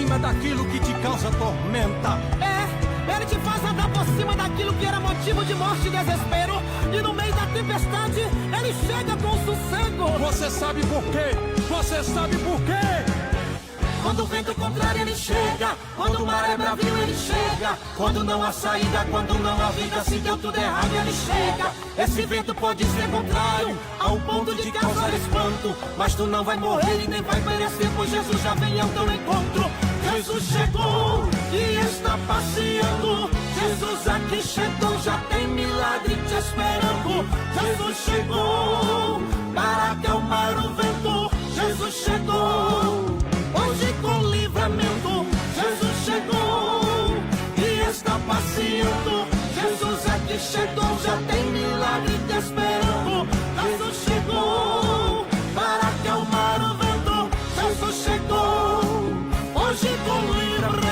cima daquilo que te causa tormenta. Ele te faz andar por cima daquilo que era motivo de morte e desespero. E no meio da tempestade, ele chega com sossego. Você sabe por quê? Você sabe por quê? Quando o vento contrário ele chega, quando o mar é bravio ele chega, quando não há saída, quando não há vida, se deu tudo errado ele chega. Esse vento pode ser contrário, ao ponto de causar espanto, mas tu não vai morrer e nem vai perecer, pois Jesus já vem ao teu encontro. Jesus chegou e está passeando, Jesus aqui chegou, já tem milagre te esperando. Jesus chegou para acalmar o vento, Jesus chegou hoje com livramento. Jesus chegou e está passeando, Jesus aqui chegou, já tem milagre te esperando. Jesus chegou para acalmar o vento, Jesus chegou hoje com livramento.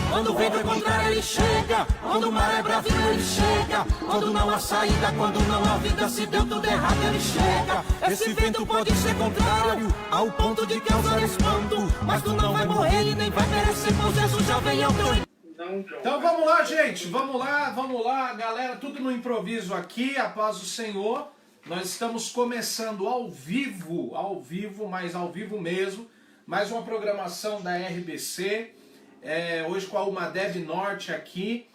Quando o vento é contrário ele chega, quando o mar é bravio ele chega, quando não há saída, quando não há vida, se deu tudo errado ele chega. Esse vento pode ser contrário, ao ponto de causar espanto, mas tu não vai morrer e nem vai perecer, pois Jesus já vem ao teu. Então vamos lá, gente, vamos lá, galera, tudo no improviso aqui, a paz do Senhor. Nós estamos começando ao vivo, mas ao vivo mesmo, mais uma programação da RBC, hoje com a Umadeb Norte aqui,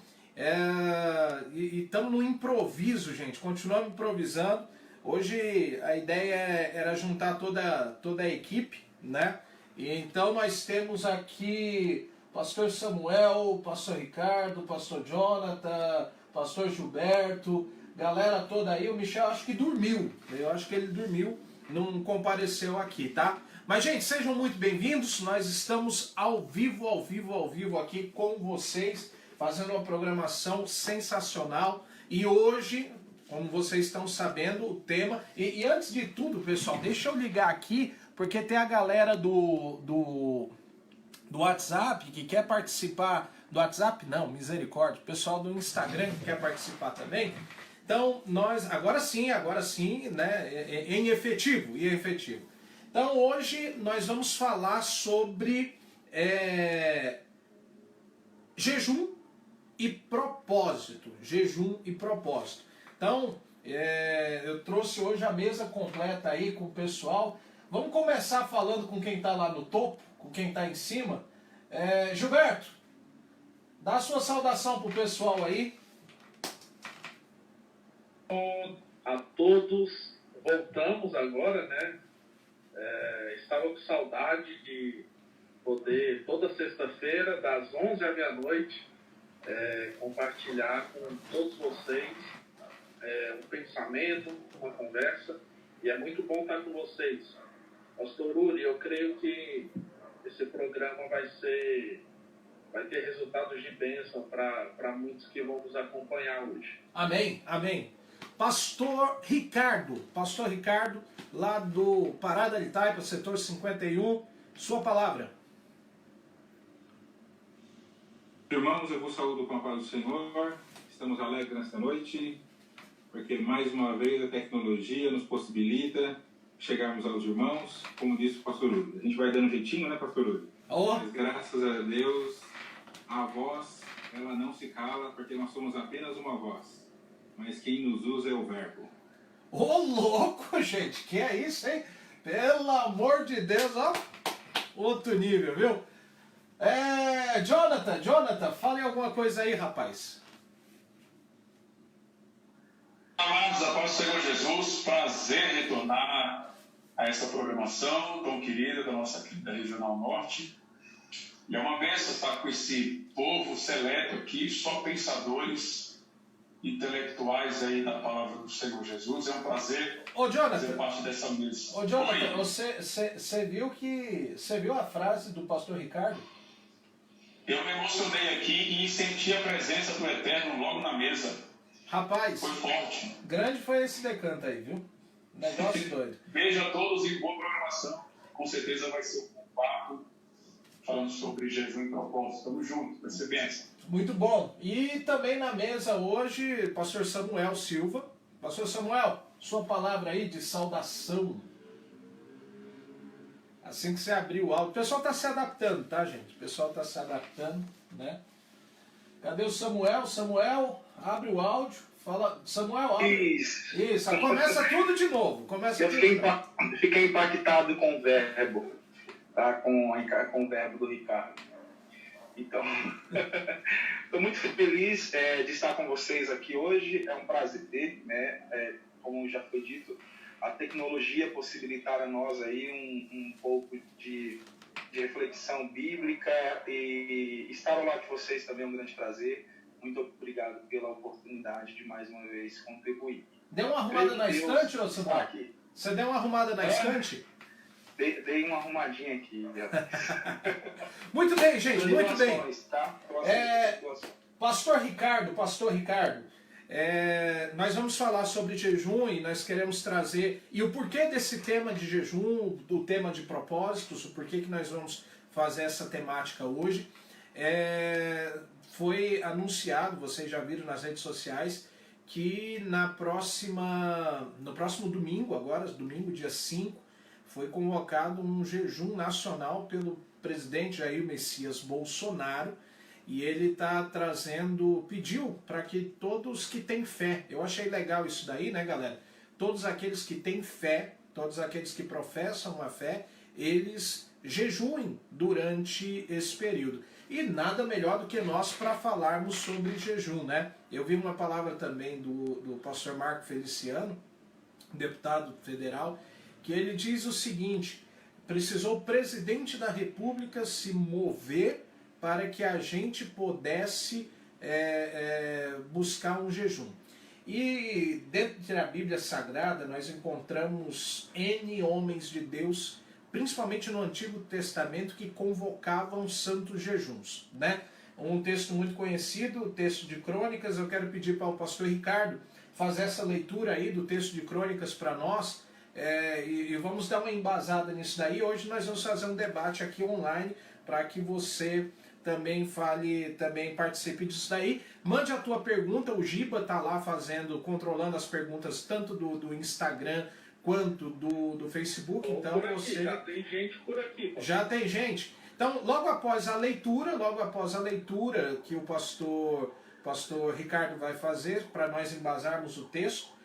e estamos no improviso, gente, continuamos improvisando. Hoje a ideia era juntar toda a equipe, né? E então nós temos aqui Pastor Samuel, Pastor Ricardo, Pastor Jonathan, Pastor Gilberto, galera toda aí. O Michel acho que dormiu, eu acho que ele dormiu, não compareceu aqui, tá? Mas gente, sejam muito bem-vindos, nós estamos ao vivo aqui com vocês, fazendo uma programação sensacional. E hoje, como vocês estão sabendo, o tema... E antes de tudo, pessoal, deixa eu ligar aqui, porque tem a galera do WhatsApp que quer participar. Do WhatsApp não, misericórdia. O pessoal do Instagram que quer participar também. Então, nós... Agora sim, né? Em efetivo. Então, hoje nós vamos falar sobre jejum e propósito. Então, eu trouxe hoje a mesa completa aí com o pessoal. Vamos começar falando com quem está lá no topo, com quem está em cima. Gilberto, dá a sua saudação pro pessoal aí. A todos, voltamos agora, né? Estava com saudade de poder, toda sexta-feira, das 11 à meia-noite, compartilhar com todos vocês um pensamento, uma conversa, e é muito bom estar com vocês. Pastor Uri, eu creio que esse programa vai ter resultados de bênção para muitos que vão nos acompanhar hoje. Amém. Pastor Ricardo, lá do Parada de Taipa, setor 51, sua palavra. Irmãos, eu vos saúdo com a paz do Senhor. Estamos alegres nesta noite, porque mais uma vez a tecnologia nos possibilita chegarmos aos irmãos, como disse o pastor Uri. A gente vai dando um jeitinho, né, pastor Uri? Mas graças a Deus, a voz, ela não se cala, porque nós somos apenas uma voz. Mas quem nos usa é o verbo. Ô, louco, gente, que é isso, hein? Pelo amor de Deus, ó. Outro nível, viu? Jonathan, fale alguma coisa aí, rapaz. Amados, a paz do Senhor Jesus, prazer retornar a essa programação tão querida da nossa querida Regional Norte. E é uma bênção estar com esse povo seleto aqui, só pensadores intelectuais aí da palavra do Senhor Jesus. É um prazer fazer parte dessa mesa. Ô, Jonathan, você viu a frase do pastor Ricardo? Eu me emocionei aqui e senti a presença do Eterno logo na mesa. Rapaz, foi forte. Grande foi esse decanto aí, viu? Negócio doido. Beijo a todos e boa programação. Com certeza vai ser um papo falando sobre jejum e propósito. Tamo junto, vai ser bênção. Muito bom. E também na mesa hoje, pastor Samuel Silva. Pastor Samuel, sua palavra aí de saudação. Assim que você abrir o áudio. O pessoal está se adaptando, tá, gente? O pessoal está se adaptando, né? Cadê o Samuel? Samuel, abre o áudio. Fala, Samuel, abre. Isso, começa tudo de novo. Fiquei impactado com o verbo, tá? Com o verbo do Ricardo. Então, estou muito feliz de estar com vocês aqui hoje. É um prazer, né? Como já foi dito, a tecnologia possibilitar a nós aí um pouco de reflexão bíblica, e estar ao lado de vocês também é um grande prazer. Muito obrigado pela oportunidade de mais uma vez contribuir. Deu uma arrumada na estante, ô Samuel? Você deu uma arrumada na estante? Dei uma arrumadinha aqui. Muito bem, gente, muito bem. Tá? Pastor Ricardo, nós vamos falar sobre jejum e nós queremos trazer, e o porquê desse tema de jejum, do tema de propósitos, o porquê que nós vamos fazer essa temática hoje. Foi anunciado, vocês já viram nas redes sociais, que no próximo domingo, agora, domingo dia 5, foi convocado um jejum nacional pelo presidente Jair Messias Bolsonaro, e ele está pediu para que todos que têm fé, eu achei legal isso daí, né, galera? Todos aqueles que têm fé, todos aqueles que professam a fé, eles jejuem durante esse período. E nada melhor do que nós para falarmos sobre jejum, né? Eu vi uma palavra também do pastor Marco Feliciano, deputado federal, que ele diz o seguinte: precisou o presidente da República se mover para que a gente pudesse buscar um jejum. E dentro da Bíblia Sagrada nós encontramos N homens de Deus, principalmente no Antigo Testamento, que convocavam santos jejuns, né? Um texto muito conhecido, o texto de Crônicas. Eu quero pedir para o pastor Ricardo fazer essa leitura aí do texto de Crônicas para nós, e vamos dar uma embasada nisso daí. Hoje nós vamos fazer um debate aqui online para que você também participe disso daí. Mande a tua pergunta, o Giba está lá controlando as perguntas tanto do Instagram quanto do Facebook. Então você... Já tem gente por aqui. Já tem gente. Então, logo após a leitura que o pastor Ricardo vai fazer, para nós embasarmos o texto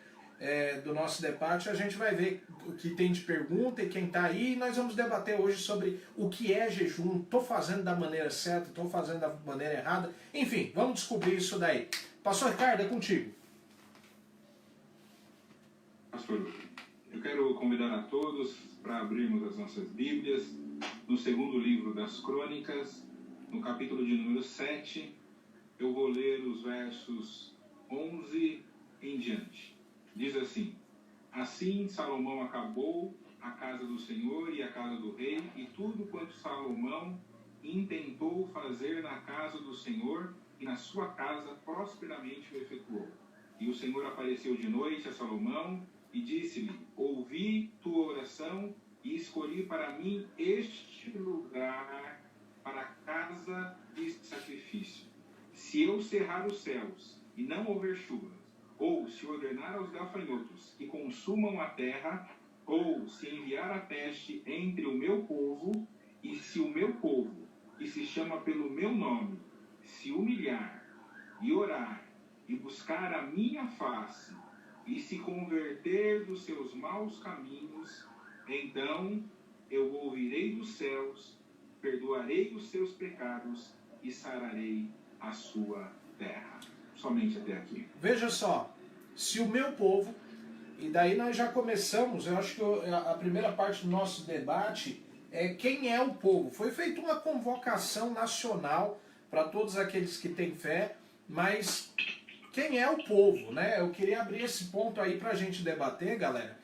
do nosso debate, a gente vai ver o que tem de pergunta e quem está aí. E nós vamos debater hoje sobre o que é jejum. Estou fazendo da maneira certa, estou fazendo da maneira errada. Enfim, vamos descobrir isso daí. Pastor Ricardo, é contigo. Pastor, eu quero convidar a todos para abrirmos as nossas Bíblias no segundo livro das Crônicas, no capítulo de número 7. Eu vou ler os versos 11 em diante. Diz assim: assim Salomão acabou a casa do Senhor e a casa do rei, e tudo quanto Salomão intentou fazer na casa do Senhor e na sua casa prosperamente o efetuou. E o Senhor apareceu de noite a Salomão e disse-lhe: ouvi tua oração e escolhi para mim este lugar para a casa de sacrifício. Se eu cerrar os céus e não houver chuvas, ou se ordenar aos gafanhotos que consumam a terra, ou se enviar a peste entre o meu povo, e se o meu povo, que se chama pelo meu nome, se humilhar e orar e buscar a minha face e se converter dos seus maus caminhos, então eu ouvirei dos céus, perdoarei os seus pecados e sararei a sua terra. Somente até aqui. Veja só, se o meu povo, e daí nós já começamos, eu acho que a primeira parte do nosso debate é quem é o povo. Foi feita uma convocação nacional para todos aqueles que têm fé, mas quem é o povo, né? Eu queria abrir esse ponto aí para a gente debater, galera.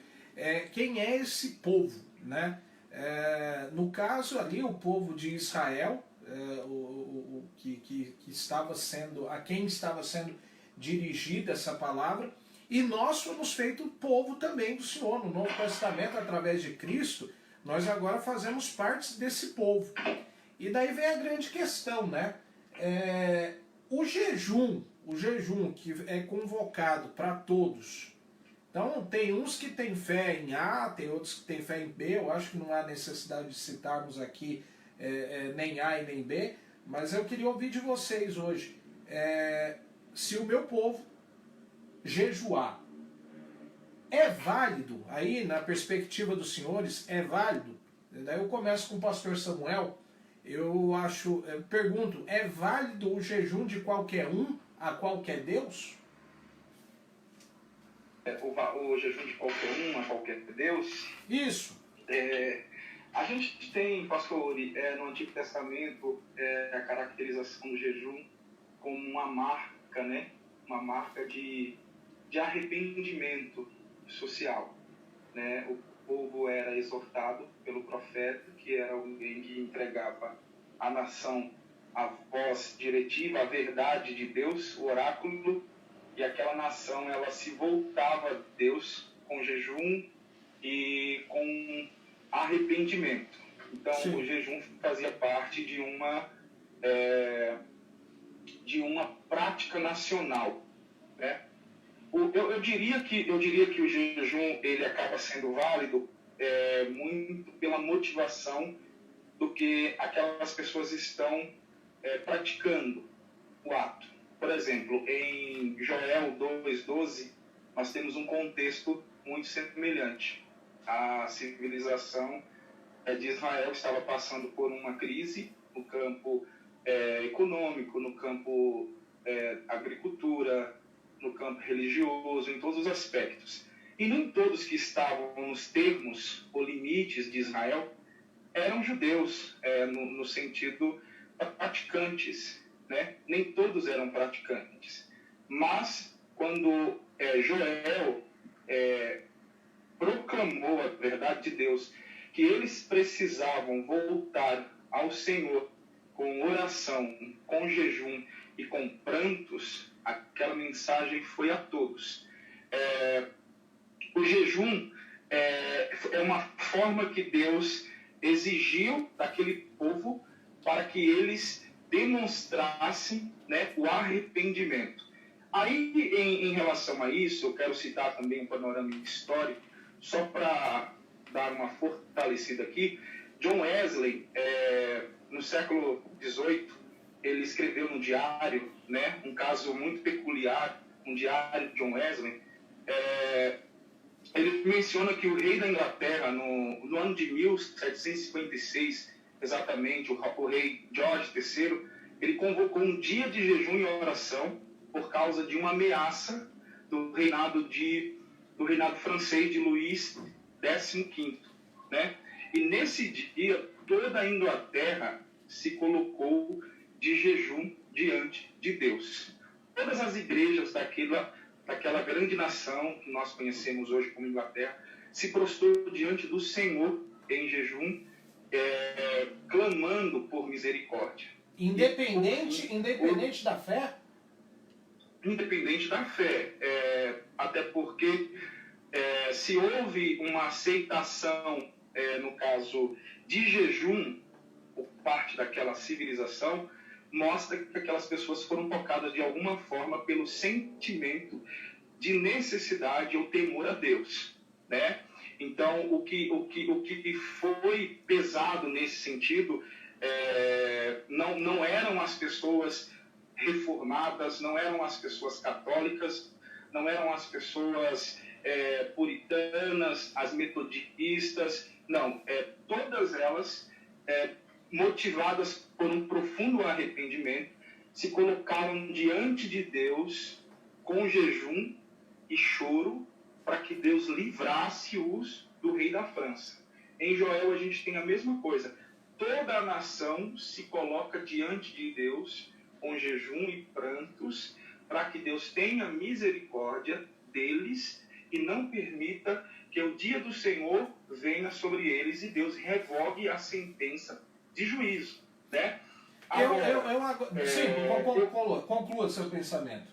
Quem é esse povo, né? No caso ali, o povo de Israel, que estava sendo, a quem estava sendo dirigida essa palavra, e nós fomos feitos povo também do Senhor. No Novo Testamento, através de Cristo, nós agora fazemos parte desse povo. E daí vem a grande questão, né? O jejum que é convocado para todos, Então, tem uns que têm fé em A, tem outros que têm fé em B. Eu acho que não há necessidade de citarmos aqui nem A e nem B. Mas eu queria ouvir de vocês hoje. Se o meu povo jejuar, é válido? Aí, na perspectiva dos senhores, é válido? Daí eu começo com o pastor Samuel. Eu pergunto, é válido o jejum de qualquer um a qualquer Deus? O jejum de qualquer um a qualquer Deus? Isso. A gente tem, pastor, no Antigo Testamento, a caracterização do jejum como uma marca, né? Uma marca de arrependimento social, né? O povo era exortado pelo profeta, que era alguém que entregava à nação a voz diretiva, a verdade de Deus, o oráculo, e aquela nação ela se voltava a Deus com jejum e com arrependimento. Então, sim, o jejum fazia parte de uma prática nacional, né? Eu diria que o jejum ele acaba sendo válido muito pela motivação do que aquelas pessoas estão praticando o ato. Por exemplo, em Joel 2:12, nós temos um contexto muito semelhante. A civilização de Israel estava passando por uma crise no campo econômico, no campo agricultura, no campo religioso, em todos os aspectos. E nem todos que estavam nos termos ou limites de Israel eram judeus, no sentido praticantes, né? Nem todos eram praticantes. Mas, quando Joel proclamou a verdade de Deus, que eles precisavam voltar ao Senhor com oração, com jejum e com prantos, aquela mensagem foi a todos. O jejum é uma forma que Deus exigiu daquele povo para que eles demonstrassem, né, o arrependimento. Aí, em relação a isso, eu quero citar também um panorama histórico, só para dar uma fortalecida aqui. John Wesley, no século XVIII, ele escreveu no diário, né, um caso muito peculiar, um diário de John Wesley. Ele menciona que o rei da Inglaterra, no ano de 1756, exatamente, o rei George III, ele convocou um dia de jejum e oração por causa de uma ameaça do reinado francês de Luís XV, né? E nesse dia, toda a Inglaterra se colocou de jejum diante de Deus. Todas as igrejas daquela grande nação que nós conhecemos hoje como Inglaterra se prostrou diante do Senhor em jejum, clamando por misericórdia. Independente da fé? Independente da fé. Até porque se houve uma aceitação, no caso de jejum, por parte daquela civilização, mostra que aquelas pessoas foram tocadas de alguma forma pelo sentimento de necessidade ou temor a Deus, né? Então, o que foi pesado nesse sentido não eram as pessoas reformadas, não eram as pessoas católicas, não eram as pessoas puritanas, as metodistas, não. Todas elas, motivadas por um profundo arrependimento, se colocaram diante de Deus com jejum e choro para que Deus livrasse-os do rei da França. Em Joel a gente tem a mesma coisa. Toda a nação se coloca diante de Deus com jejum e prantos para que Deus tenha misericórdia deles e não permita que o dia do Senhor venha sobre eles e Deus revogue a sentença de juízo, né? Conclua seu pensamento.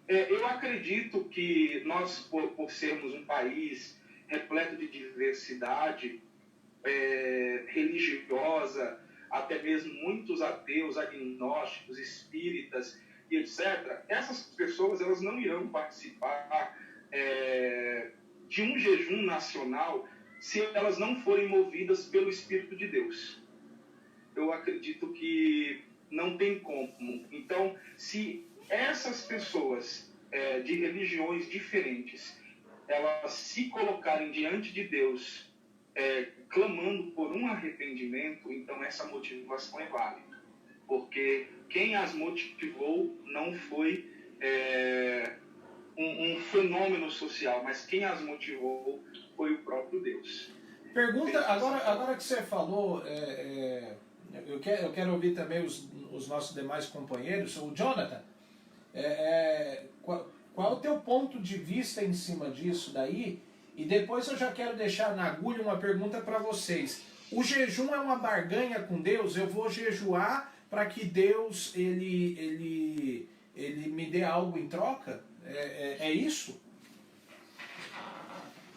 Eu acredito que nós, por sermos um país repleto de diversidade religiosa, até mesmo muitos ateus, agnósticos, espíritas e etc., essas pessoas elas não irão participar de um jejum nacional se elas não forem movidas pelo Espírito de Deus. Eu acredito que não tem como. Então, se essas pessoas de religiões diferentes, elas se colocarem diante de Deus, clamando por um arrependimento, então essa motivação é válida. Porque quem as motivou não foi um fenômeno social, mas quem as motivou foi o próprio Deus. Pergunta, agora que você falou, eu quero ouvir também os nossos demais companheiros. O Jonathan, qual é o teu ponto de vista em cima disso daí? E depois eu já quero deixar na agulha uma pergunta para vocês. O jejum é uma barganha com Deus? Eu vou jejuar para que Deus ele me dê algo em troca? É isso?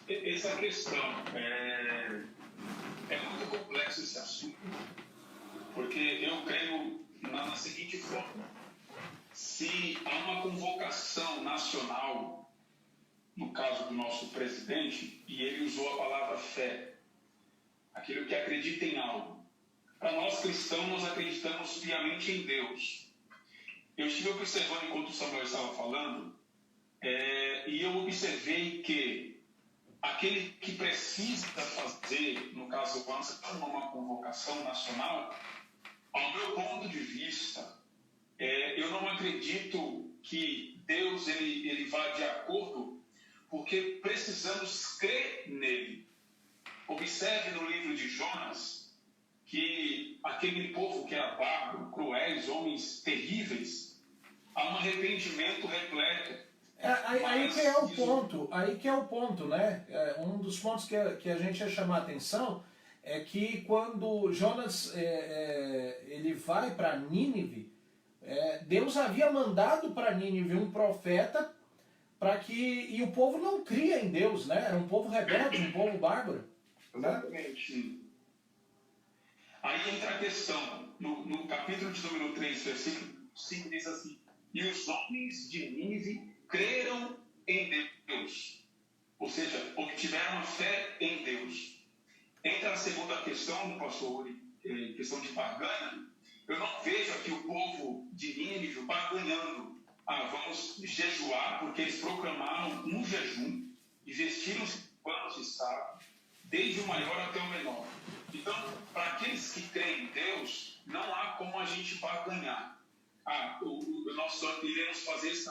Essa é a questão. É muito complexo esse assunto, porque eu creio na seguinte forma: se há uma convocação nacional, no caso do nosso presidente, e ele usou a palavra fé, aquele que acredita em algo. Para nós cristãos, nós acreditamos piamente em Deus. Eu estive observando enquanto o Samuel estava falando, e eu observei que aquele que precisa fazer, no caso, uma convocação nacional, ao meu ponto de vista, eu não acredito que Deus ele vá de acordo, porque precisamos crer nele. Observe no livro de Jonas que aquele povo que era bárbaro, cruéis, homens terríveis, há um arrependimento repleto. Aí que é o ponto, né? Um dos pontos que a gente ia chamar a atenção é que quando Jonas ele vai para Nínive, Deus havia mandado para Nínive um profeta e o povo não cria em Deus, né? Era um povo rebelde, um povo bárbaro. Exatamente. Né? Aí entra a questão, no capítulo de número 3, versículo 5, diz assim: e os homens de Nínive creram em Deus, ou seja, obtiveram a fé em Deus. Entra a segunda questão do pastor, questão de barganha. Eu não vejo aqui o povo de Nínive barganhando. Vamos jejuar, porque eles proclamaram um jejum e vestiram-se de panos de saco, desde o maior até o menor. Então, para aqueles que creem em Deus, não há como a gente barganhar. Nós só iremos fazer isso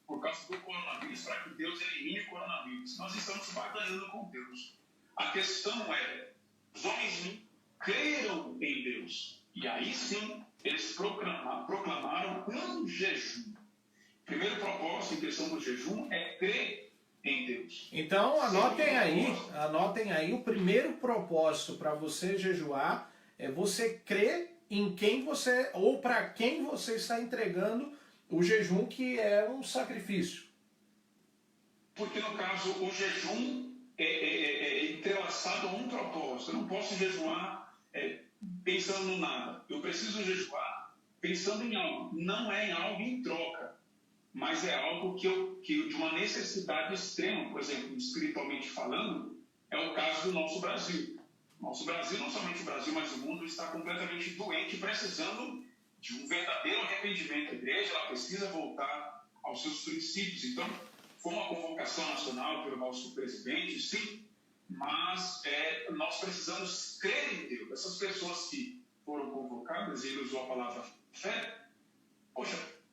por causa do coronavírus, para que Deus elimine o coronavírus. Nós estamos barganhando com Deus. A questão é, os homens creram em Deus. E aí sim, eles proclamaram um jejum. O primeiro propósito em questão do jejum é crer em Deus. Então anotem aí o primeiro propósito para você jejuar é você crer em quem você, ou para quem você está entregando o jejum, que é um sacrifício. Porque no caso o jejum é entrelaçado a um propósito. Eu não posso jejuar pensando no nada. Eu preciso jejuar pensando em algo. Não é em algo em troca, mas é algo que de uma necessidade extrema. Por exemplo, espiritualmente falando, é o caso do nosso Brasil. Nosso Brasil, não somente o Brasil, mas o mundo está completamente doente, precisando de um verdadeiro arrependimento. A igreja ela precisa voltar aos seus princípios. Então, foi uma convocação nacional pelo nosso presidente, sim, mas nós precisamos crer em Deus. Essas pessoas que foram convocadas, ele usou a palavra fé,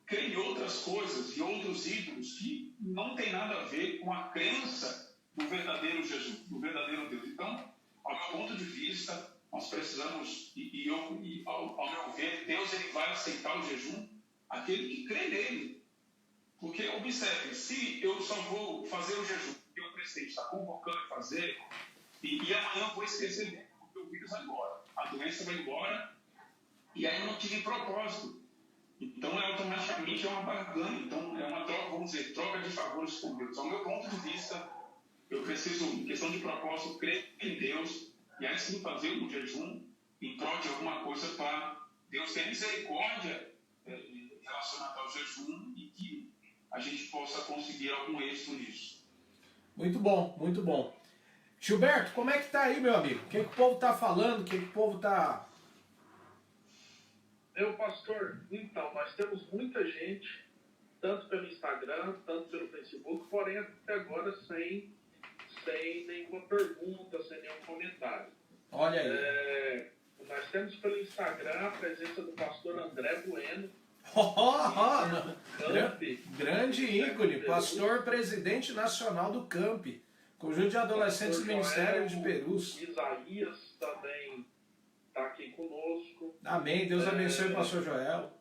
creem em outras coisas e outros ídolos que não tem nada a ver com a crença no verdadeiro Jesus, no verdadeiro Deus. Então, ao meu ponto de vista, nós precisamos, ao meu ver, Deus ele vai aceitar o jejum, aquele que crê nele. Porque, observe, se eu só vou fazer o jejum, porque o presidente está convocando a fazer, e amanhã eu vou esquecer, porque o vírus vai embora, a doença vai embora, e aí eu não tive propósito. Então, automaticamente é uma barganha. Então, é uma troca, vamos dizer, troca de favores com Deus. Ao meu ponto de vista, eu preciso, em questão de propósito, crer em Deus, e aí sim fazer um jejum em prol de alguma coisa para Deus ter misericórdia relacionada ao jejum e que a gente possa conseguir algum êxito nisso. Muito bom, muito bom. Gilberto, como é que tá aí, meu amigo? O que o povo tá falando? O que o povo tá... Meu pastor, então, nós temos muita gente, tanto pelo Instagram, tanto pelo Facebook, porém até agora sem nenhuma pergunta, sem nenhum comentário. Olha aí. Nós temos pelo Instagram a presença do pastor André Bueno. Grande ícone, pastor presidente nacional do CAMP, Conjunto de Adolescentes do Ministério de Perus. Isaías também está aqui conosco. Amém, Deus abençoe o pastor Joel.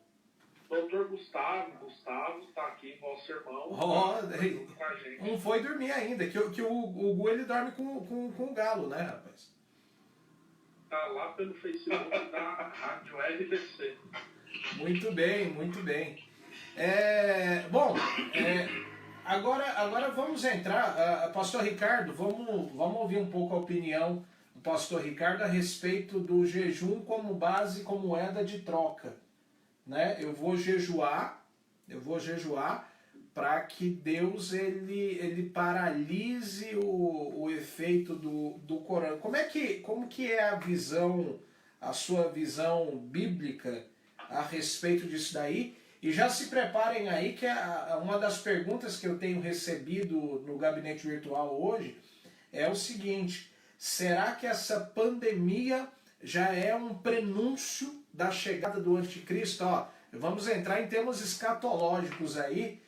Doutor Gustavo está aqui, nosso irmão. Junto com a gente. Não foi dormir ainda, que o Gu ele dorme com o galo, né, rapaz? Está lá pelo Facebook da Rádio RBC. Muito bem, muito bem. Agora vamos entrar, pastor Ricardo, vamos ouvir um pouco a opinião do pastor Ricardo a respeito do jejum como base, como moeda de troca. Né? Eu vou jejuar para que Deus ele paralise o efeito do Corão. Como que é a sua visão bíblica a respeito disso daí? E já se preparem aí que uma das perguntas que eu tenho recebido no gabinete virtual hoje é o seguinte: será que essa pandemia já é um prenúncio da chegada do anticristo? Vamos entrar em termos escatológicos aí,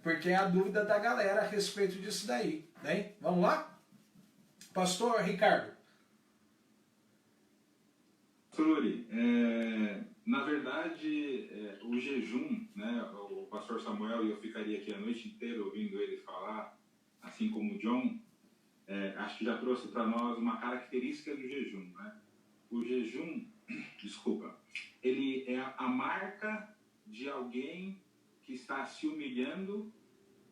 porque é a dúvida da galera a respeito disso daí. Né? Vamos lá? Pastor Ricardo. Uri, na verdade, o jejum, né, o pastor Samuel, e eu ficaria aqui a noite inteira ouvindo ele falar, assim como o John, acho que já trouxe para nós uma característica do jejum. Né? O jejum, ele é a marca de alguém que está se humilhando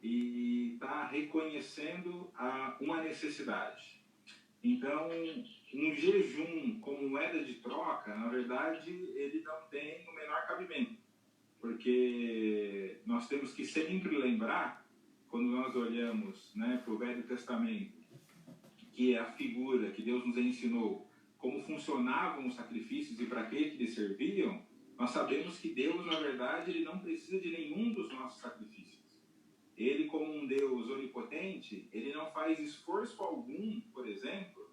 e está reconhecendo uma necessidade. Então, um jejum como moeda de troca, na verdade, ele não tem o menor cabimento. Porque nós temos que sempre lembrar, quando nós olhamos, né, para o Velho Testamento, que é a figura que Deus nos ensinou, como funcionavam os sacrifícios e para que eles serviam, nós sabemos que Deus, na verdade, ele não precisa de nenhum dos nossos sacrifícios. Ele, como um Deus onipotente, ele não faz esforço algum, por exemplo,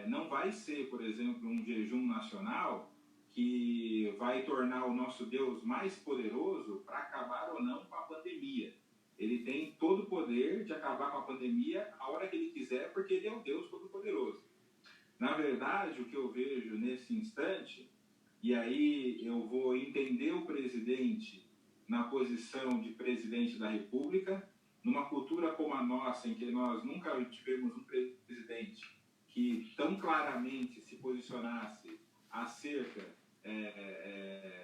não vai ser, por exemplo, um jejum nacional que vai tornar o nosso Deus mais poderoso para acabar ou não com a pandemia. Ele tem todo o poder de acabar com a pandemia a hora que ele quiser, porque ele é o Deus todo-poderoso. Na verdade, o que eu vejo nesse instante, e aí eu vou entender o presidente na posição de presidente da República, numa cultura como a nossa, em que nós nunca tivemos um presidente que tão claramente se posicionasse acerca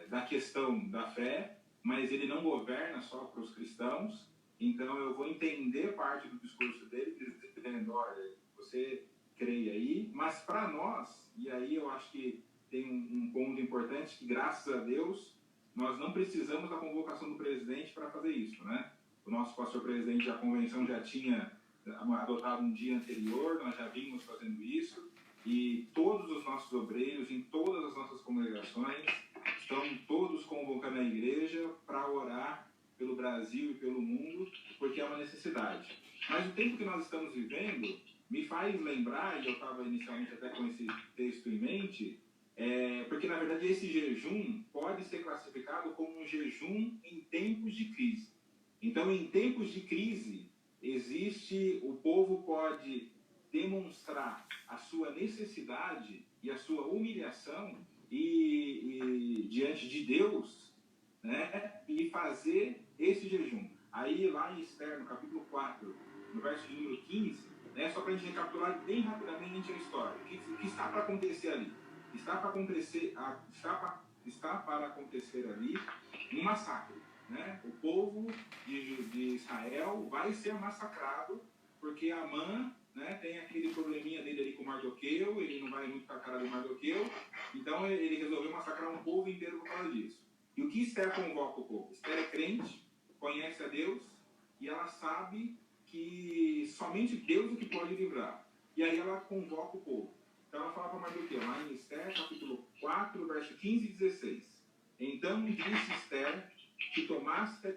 da questão da fé, mas ele não governa só para os cristãos. Então eu vou entender parte do discurso dele, dizendo, olha, você creia aí, mas para nós, e aí eu acho que tem um ponto importante, que graças a Deus nós não precisamos da convocação do presidente para fazer isso, né? O nosso pastor presidente da convenção já tinha adotado um dia anterior, nós já vimos fazendo isso, e todos os nossos obreiros, em todas as nossas congregações, estão todos convocando a igreja para orar pelo Brasil e pelo mundo, porque é uma necessidade. Mas o tempo que nós estamos vivendo me faz lembrar, e eu estava inicialmente até com esse texto em mente, porque na verdade esse jejum pode ser classificado como um jejum em tempos de crise. Então, em tempos de crise, o povo pode demonstrar a sua necessidade e a sua humilhação e diante de Deus, né, e fazer esse jejum. Aí, lá em Esther, no capítulo 4, no verso de número 15, né, só para a gente recapitular bem rapidamente a história. O que está para acontecer ali? Está para acontecer ali um massacre. Né? O povo de Israel vai ser massacrado porque Amã, né, tem aquele probleminha dele ali com o Mardoqueu, ele não vai muito com a cara do Mardoqueu, então ele resolveu massacrar um povo inteiro por causa disso. E o que Esther convoca o povo? Esther é crente, conhece a Deus e ela sabe que somente Deus é que pode livrar. E aí ela convoca o povo. Então ela fala para Mardoqueu, lá em Esther, capítulo 4, verso 15 e 16. Então disse Esther que tomasse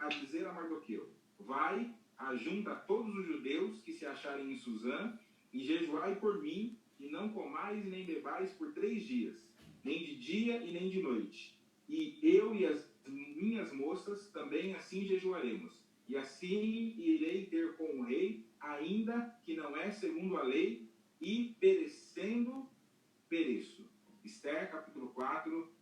a dizer a Mardoqueu, vai, ajunta todos os judeus que se acharem em Suzã e jejuai por mim, e não comais nem bebais por 3 dias, nem de dia e nem de noite. E eu e as minhas moças também assim jejuaremos. E assim irei ter com o rei, ainda que não é segundo a lei, e perecendo, pereço. Esther, capítulo 4,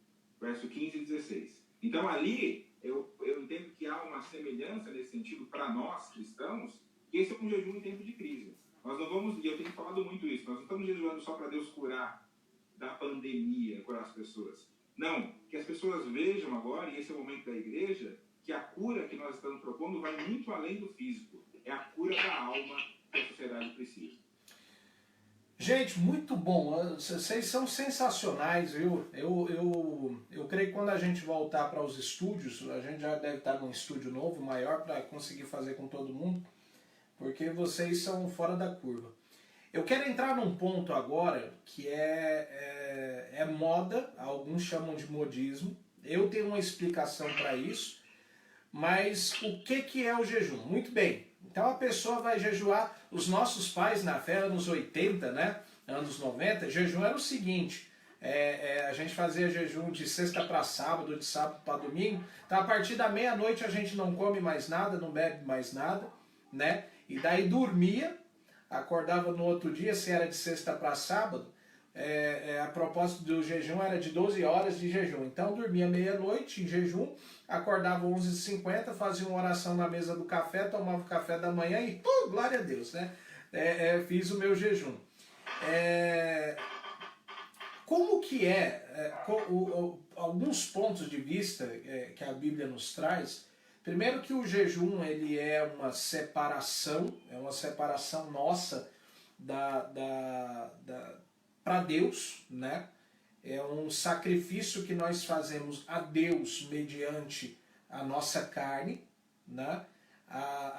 verso 15 e 16. Então ali, eu entendo que há uma semelhança nesse sentido para nós, cristãos, que esse é um jejum em tempo de crise. Nós não vamos, e eu tenho falado muito isso, nós não estamos jejuando só para Deus curar da pandemia, curar as pessoas. Não, que as pessoas vejam agora, e esse é o momento da igreja, que a cura que nós estamos propondo vai muito além do físico. É a cura da alma que a sociedade precisa. Gente, muito bom. Vocês são sensacionais, viu? Eu creio que quando a gente voltar para os estúdios, a gente já deve estar num estúdio novo, maior, para conseguir fazer com todo mundo, porque vocês são fora da curva. Eu quero entrar num ponto agora que é moda, alguns chamam de modismo. Eu tenho uma explicação para isso, mas o que é o jejum? Muito bem. Então a pessoa vai jejuar. Os nossos pais na fé, anos 80, né, anos 90, jejum era o seguinte, a gente fazia jejum de sexta para sábado, de sábado para domingo. Então a partir da meia-noite a gente não come mais nada, não bebe mais nada, né? E daí dormia, acordava no outro dia, se era de sexta para sábado, a proposta do jejum era de 12 horas de jejum. Então dormia meia-noite em jejum, acordava 11h50, fazia uma oração na mesa do café, tomava o café da manhã e, glória a Deus, né? Fiz o meu jejum. Como que alguns pontos de vista que a Bíblia nos traz? Primeiro que o jejum ele é uma separação nossa para Deus, né? É um sacrifício que nós fazemos a Deus mediante a nossa carne, né?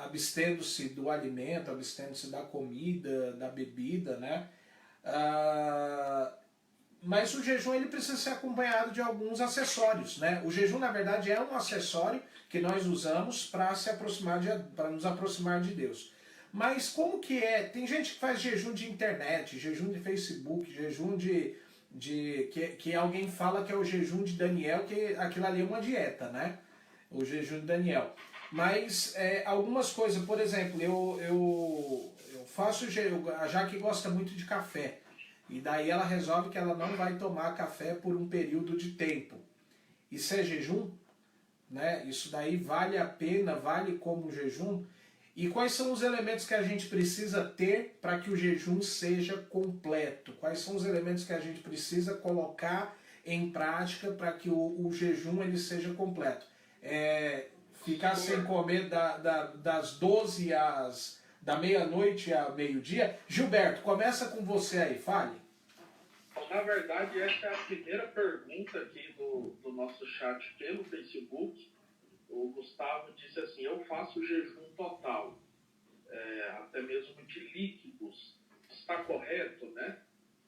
Abstendo-se do alimento, abstendo-se da comida, da bebida, né? Mas o jejum ele precisa ser acompanhado de alguns acessórios, né? O jejum, na verdade, é um acessório que nós usamos para nos aproximar de Deus. Mas como que é? Tem gente que faz jejum de internet, jejum de Facebook, jejum que alguém fala que é o jejum de Daniel, que aquilo ali é uma dieta, né? O jejum de Daniel. Mas algumas coisas, por exemplo, eu faço jejum, a Jaque gosta muito de café. E daí ela resolve que ela não vai tomar café por um período de tempo. Isso é jejum? Né? Isso daí vale a pena, vale como jejum? E quais são os elementos que a gente precisa ter para que o jejum seja completo? Quais são os elementos que a gente precisa colocar em prática para que o jejum ele seja completo? Ficar sem comer das 12 da meia-noite a meio-dia. Gilberto, começa com você aí, fale. Na verdade, essa é a primeira pergunta aqui do nosso chat pelo Facebook. O Gustavo disse assim, eu faço jejum total, até mesmo de líquidos. Está correto, né?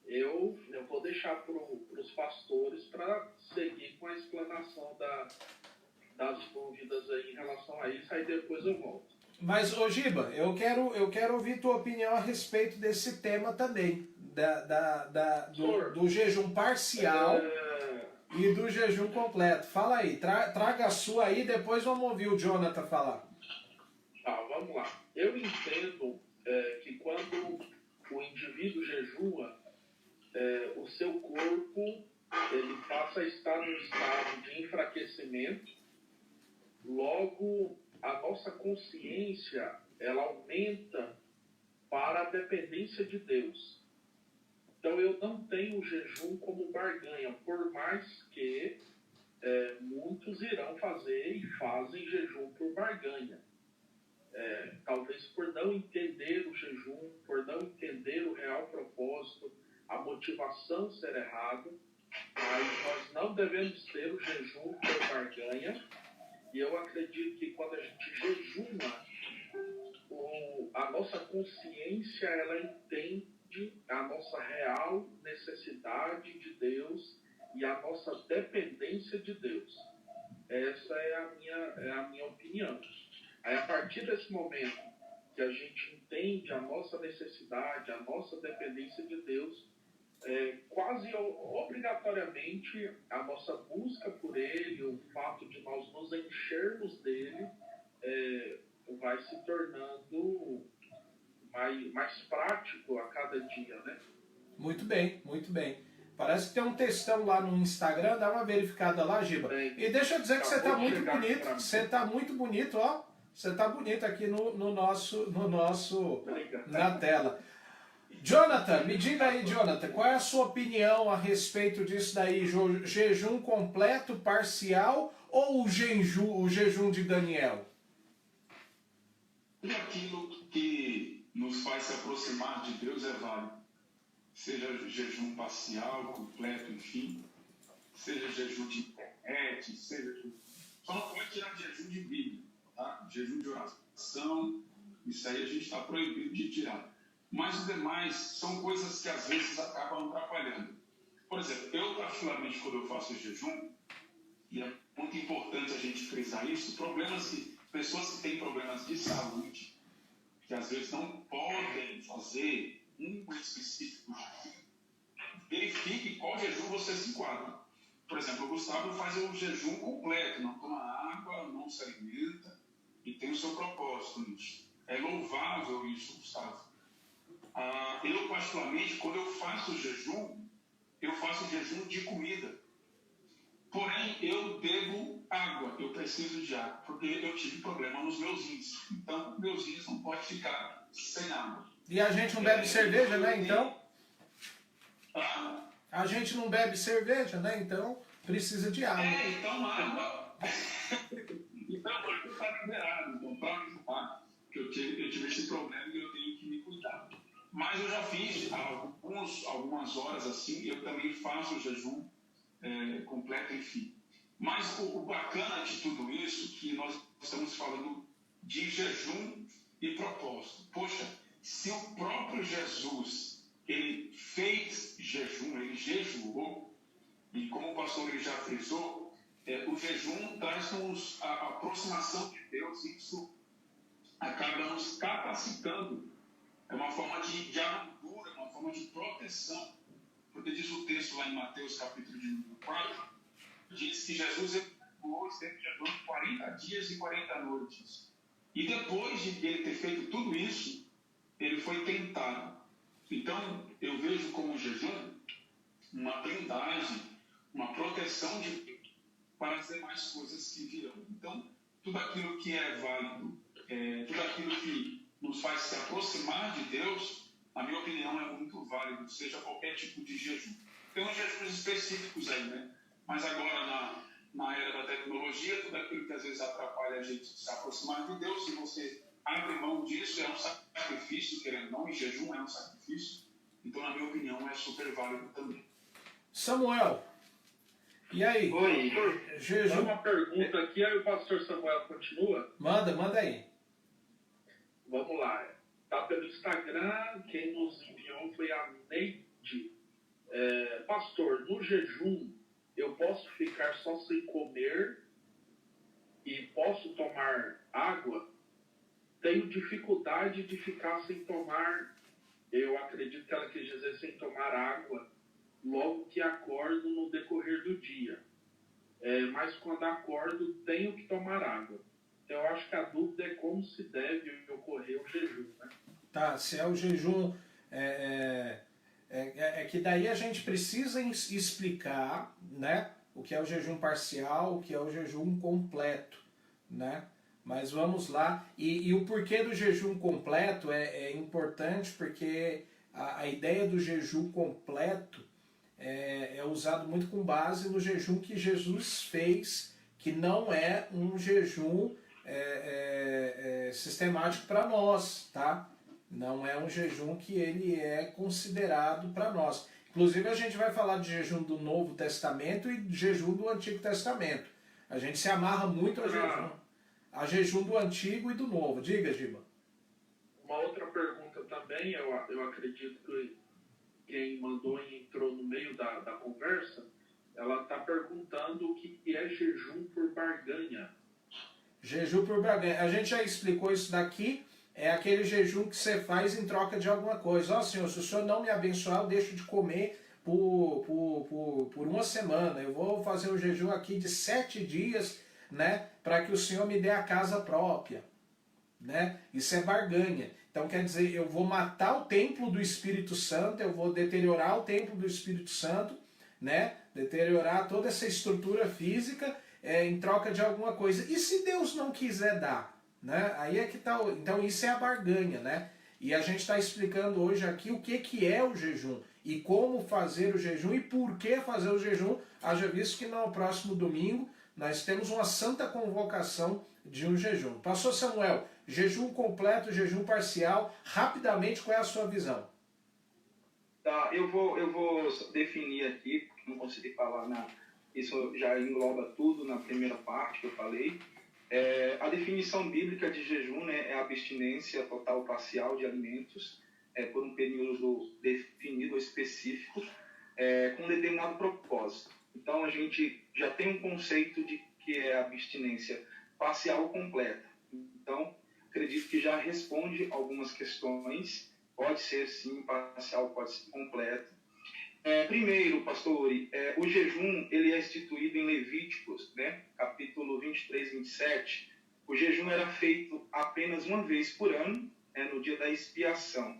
Eu vou deixar para os pastores para seguir com a explanação das dúvidas aí em relação a isso, aí depois eu volto. Mas, ô Giba, eu quero ouvir tua opinião a respeito desse tema também, do jejum parcial e do jejum completo. Fala aí, traga a sua aí, depois vamos ouvir o Jonathan falar. Tá, vamos lá. Eu entendo que quando o indivíduo jejua, o seu corpo ele passa a estar num estado de enfraquecimento, logo a nossa consciência ela aumenta para a dependência de Deus. Então eu não tenho o jejum como barganha, por mais que muitos irão fazer e fazem jejum por barganha. Talvez por não entender o jejum, por não entender o real propósito, a motivação ser errada, mas nós não devemos ter o jejum por barganha, E eu acredito que quando a gente jejuma, a nossa consciência, ela entende a nossa real necessidade de Deus e a nossa dependência de Deus. Essa é a minha opinião. Aí, a partir desse momento que a gente entende a nossa necessidade, a nossa dependência de Deus, quase obrigatoriamente a nossa busca por Ele, o fato de nós nos enchermos dele, vai se tornando mais prático a cada dia, né? Muito bem, muito bem. Parece que tem um textão lá no Instagram, dá uma verificada lá, Giba. E deixa eu dizer que você tá muito bonito, você tá muito bonito, ó. Você tá bonito aqui no nosso na tela. Jonathan, me diga aí, Jonathan, qual é a sua opinião a respeito disso daí? Jejum completo, parcial ou o jejum de Daniel? Tudo aquilo que nos faz se aproximar de Deus é válido. Seja jejum parcial, completo, enfim. Seja jejum de internet, só não pode tirar jejum de Bíblia, tá? Jejum de oração, isso aí a gente está proibido de tirar. Mas os demais são coisas que às vezes acabam atrapalhando. Por exemplo, eu particularmente, quando eu faço jejum, e é muito importante a gente frisar isso, pessoas que têm problemas de saúde, que às vezes não podem fazer um específico jejum, verifique qual jejum você se enquadra. Por exemplo, o Gustavo faz o jejum completo, não toma água, não se alimenta e tem o seu propósito nisso. É louvável isso, Gustavo. Eu, particularmente, quando eu faço jejum de comida. Porém, eu bebo água, eu preciso de água, porque eu tive problema nos meus rins. Então, meus rins não podem ficar sem água. E a gente não bebe cerveja, né, então? A gente não bebe cerveja, né, então precisa de água. Então água. Então, aqui está liberado. Então, para me falar que eu tive esse problema e eu tenho que me cuidar. Mas eu já fiz algumas horas assim, eu também faço jejum completo, enfim. Mas o bacana de tudo isso, que nós estamos falando de jejum e propósito. Poxa, se o próprio Jesus, ele fez jejum, ele jejuou, e como o pastor ele já frisou, o jejum traz-nos a aproximação de Deus, e isso acaba nos capacitando. É uma forma de armadura, uma forma de proteção. Porque diz o texto lá em Mateus, capítulo de número 4, diz que Jesus esteve jejuando 40 dias e 40 noites. E depois de ele ter feito tudo isso, ele foi tentado. Então, eu vejo como o jejum uma blindagem, uma proteção de Deus para as demais coisas que virão. Então, tudo aquilo que é válido, tudo aquilo que nos faz se aproximar de Deus, na minha opinião, é muito válido, seja qualquer tipo de jejum. Tem uns jejuns específicos aí, né? Mas agora, na era da tecnologia, tudo aquilo que às vezes atrapalha a gente se aproximar de Deus, se você abre mão disso, é um sacrifício, querendo ou não, e jejum é um sacrifício. Então, na minha opinião, é super válido também. Samuel, e aí? Oi, Jejum. uma pergunta aqui, aí o pastor Samuel continua. Manda aí. Vamos lá. Tá pelo Instagram, quem nos enviou foi a Neide. Pastor, no jejum, eu posso ficar só sem comer e posso tomar água? Tenho dificuldade de ficar sem tomar, eu acredito que ela quis dizer sem tomar água, logo que acordo no decorrer do dia. Mas quando acordo, tenho que tomar água. Então, eu acho que a dúvida é como se deve ocorrer o jejum, né? Tá, se é o jejum... que daí a gente precisa explicar, né, o que é o jejum parcial, o que é o jejum completo, né? Mas vamos lá. E o porquê do jejum completo é importante, porque a ideia do jejum completo é usado muito com base no jejum que Jesus fez, que não é um jejum sistemático para nós, tá? Não é um jejum que ele é considerado para nós. Inclusive a gente vai falar de jejum do Novo Testamento e de jejum do Antigo Testamento. A gente se amarra muito a jejum do antigo e do novo. Diga, Giba. Uma outra pergunta também, eu acredito que quem mandou e entrou no meio da conversa, ela está perguntando o que é jejum por barganha. Jejum por barganha. A gente já explicou isso daqui. É aquele jejum que você faz em troca de alguma coisa. Ó, Senhor, se o Senhor não me abençoar, eu deixo de comer por uma semana. Eu vou fazer um jejum aqui de 7 dias, né? Para que o Senhor me dê a casa própria. Né? Isso é barganha. Então quer dizer, eu vou matar o templo do Espírito Santo, eu vou deteriorar o templo do Espírito Santo, né? Deteriorar toda essa estrutura física em troca de alguma coisa. E se Deus não quiser dar? Né? Aí é que tá. Então isso é a barganha, né? E a gente está explicando hoje aqui o que é o jejum e como fazer o jejum e por que fazer o jejum. Haja visto que no próximo domingo nós temos uma santa convocação de um jejum. Pastor Samuel, jejum completo, jejum parcial, rapidamente, qual é a sua visão? Tá, eu vou definir aqui, porque não consegui falar isso já engloba tudo na primeira parte que eu falei. A definição bíblica de jejum, né, é a abstinência total parcial de alimentos por um período definido ou específico com um determinado propósito. Então a gente já tem um conceito de que é abstinência parcial ou completa. Então acredito que já responde algumas questões. Pode ser sim parcial, pode ser completo. Primeiro, pastor Uri, o jejum ele é instituído em Levíticos, né, capítulo 23, 27. O jejum era feito apenas uma vez por ano, no dia da expiação.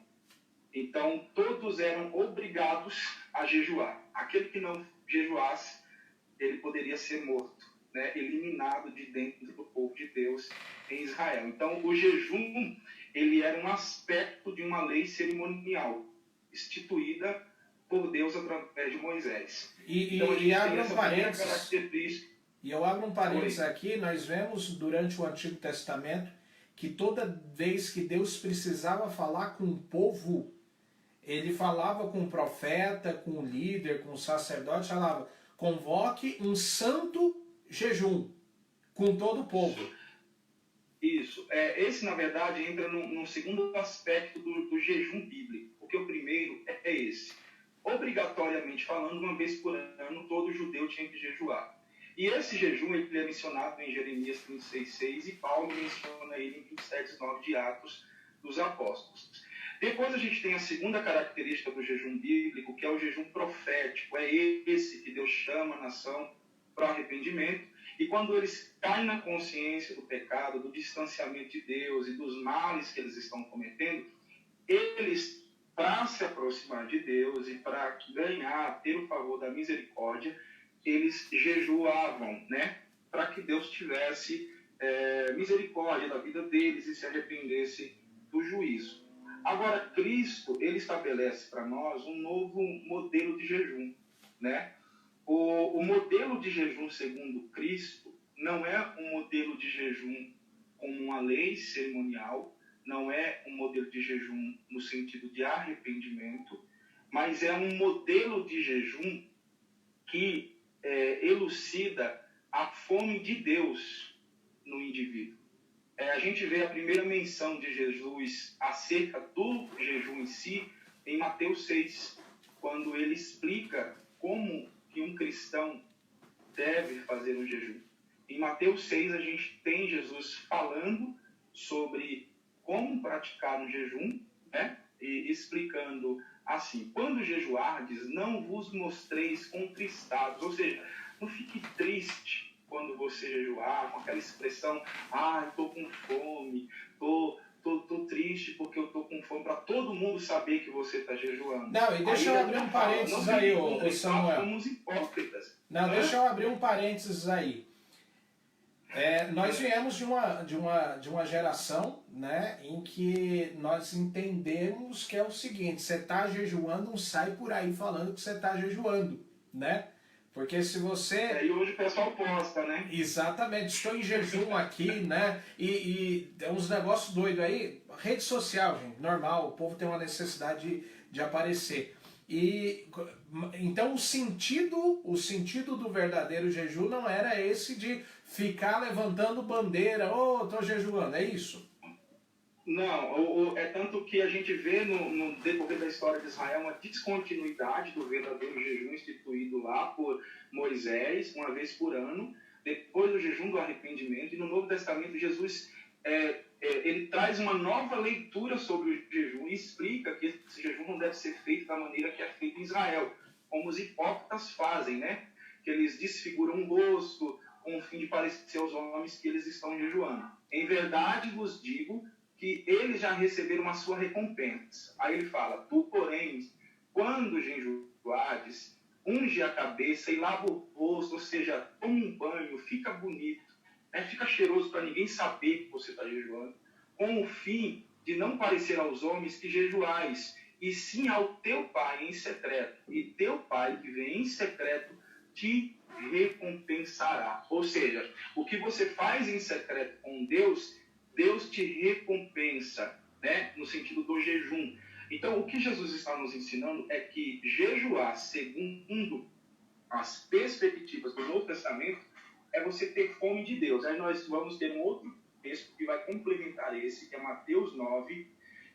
Então, todos eram obrigados a jejuar. Aquele que não jejuasse, ele poderia ser morto, né, eliminado de dentro do povo de Deus em Israel. Então, o jejum ele era um aspecto de uma lei cerimonial instituída por Deus através de Moisés. E abro um parênteses. E eu abro um parênteses aqui, nós vemos durante o Antigo Testamento que toda vez que Deus precisava falar com o povo, ele falava com o profeta, com o líder, com o sacerdote, falava, convoque um santo jejum com todo o povo. Isso. Esse, na verdade, entra no segundo aspecto do jejum bíblico, porque o primeiro é esse. Obrigatoriamente falando, uma vez por ano, todo judeu tinha que jejuar. E esse jejum ele é mencionado em Jeremias 36,6 e Paulo menciona ele em 27,9 de Atos dos Apóstolos. Depois a gente tem a segunda característica do jejum bíblico, que é o jejum profético. É esse que Deus chama a nação para o arrependimento. E quando eles caem na consciência do pecado, do distanciamento de Deus e dos males que eles estão cometendo, eles, para se aproximar de Deus e para ganhar, ter o favor da misericórdia, eles jejuavam, né? Para que Deus tivesse misericórdia da vida deles e se arrependesse do juízo. Agora, Cristo, ele estabelece para nós um novo modelo de jejum, né? O modelo de jejum segundo Cristo não é um modelo de jejum como uma lei cerimonial, não é um modelo de jejum no sentido de arrependimento, mas é um modelo de jejum que elucida a fome de Deus no indivíduo. A gente vê a primeira menção de Jesus acerca do jejum em si em Mateus 6, quando ele explica como que um cristão deve fazer um jejum. Em Mateus 6, a gente tem Jesus falando sobre como praticar um jejum, né? E explicando assim, quando jejuardes, não vos mostreis contristados, ou seja, não fique triste quando você jejuar, com aquela expressão, estou com fome, tô triste porque eu estou com fome, para todo mundo saber que você está jejuando. Não, e deixa eu abrir um parênteses aí, ô Samuel. Somos hipócritas. Não, deixa eu abrir um parênteses aí. Nós viemos de uma geração, né, em que nós entendemos que é o seguinte, você está jejuando, não sai por aí falando que você está jejuando, né? Porque se você... E hoje o pessoal posta, né? Exatamente, estou em jejum aqui, né? E tem uns negócios doidos aí. Rede social, gente, normal, o povo tem uma necessidade de aparecer. Então o sentido do verdadeiro jejum não era esse de ficar levantando bandeira, tô jejuando, é isso? Não, é tanto que a gente vê no decorrer da história de Israel uma descontinuidade do verdadeiro jejum instituído lá por Moisés, uma vez por ano, depois do jejum do arrependimento. E no Novo Testamento, Jesus ele traz uma nova leitura sobre o jejum e explica que esse jejum não deve ser feito da maneira que é feito em Israel, como os hipócritas fazem, né? Que eles desfiguram o rosto com o fim de parecer aos homens que eles estão jejuando. Em verdade vos digo que eles já receberam a sua recompensa. Aí ele fala, tu, porém, quando jejuardes, unge a cabeça e lava o rosto, ou seja, toma um banho, fica bonito, né? Fica cheiroso para ninguém saber que você está jejuando, com o fim de não parecer aos homens que jejuais, e sim ao teu Pai em secreto. E teu Pai que vem em secreto te recompensará. Ou seja, o que você faz em secreto com Deus, Deus te recompensa, né? No sentido do jejum. Então, o que Jesus está nos ensinando é que jejuar segundo as perspectivas do Novo Testamento é você ter fome de Deus. Aí nós vamos ter um outro texto que vai complementar esse, que é Mateus 9,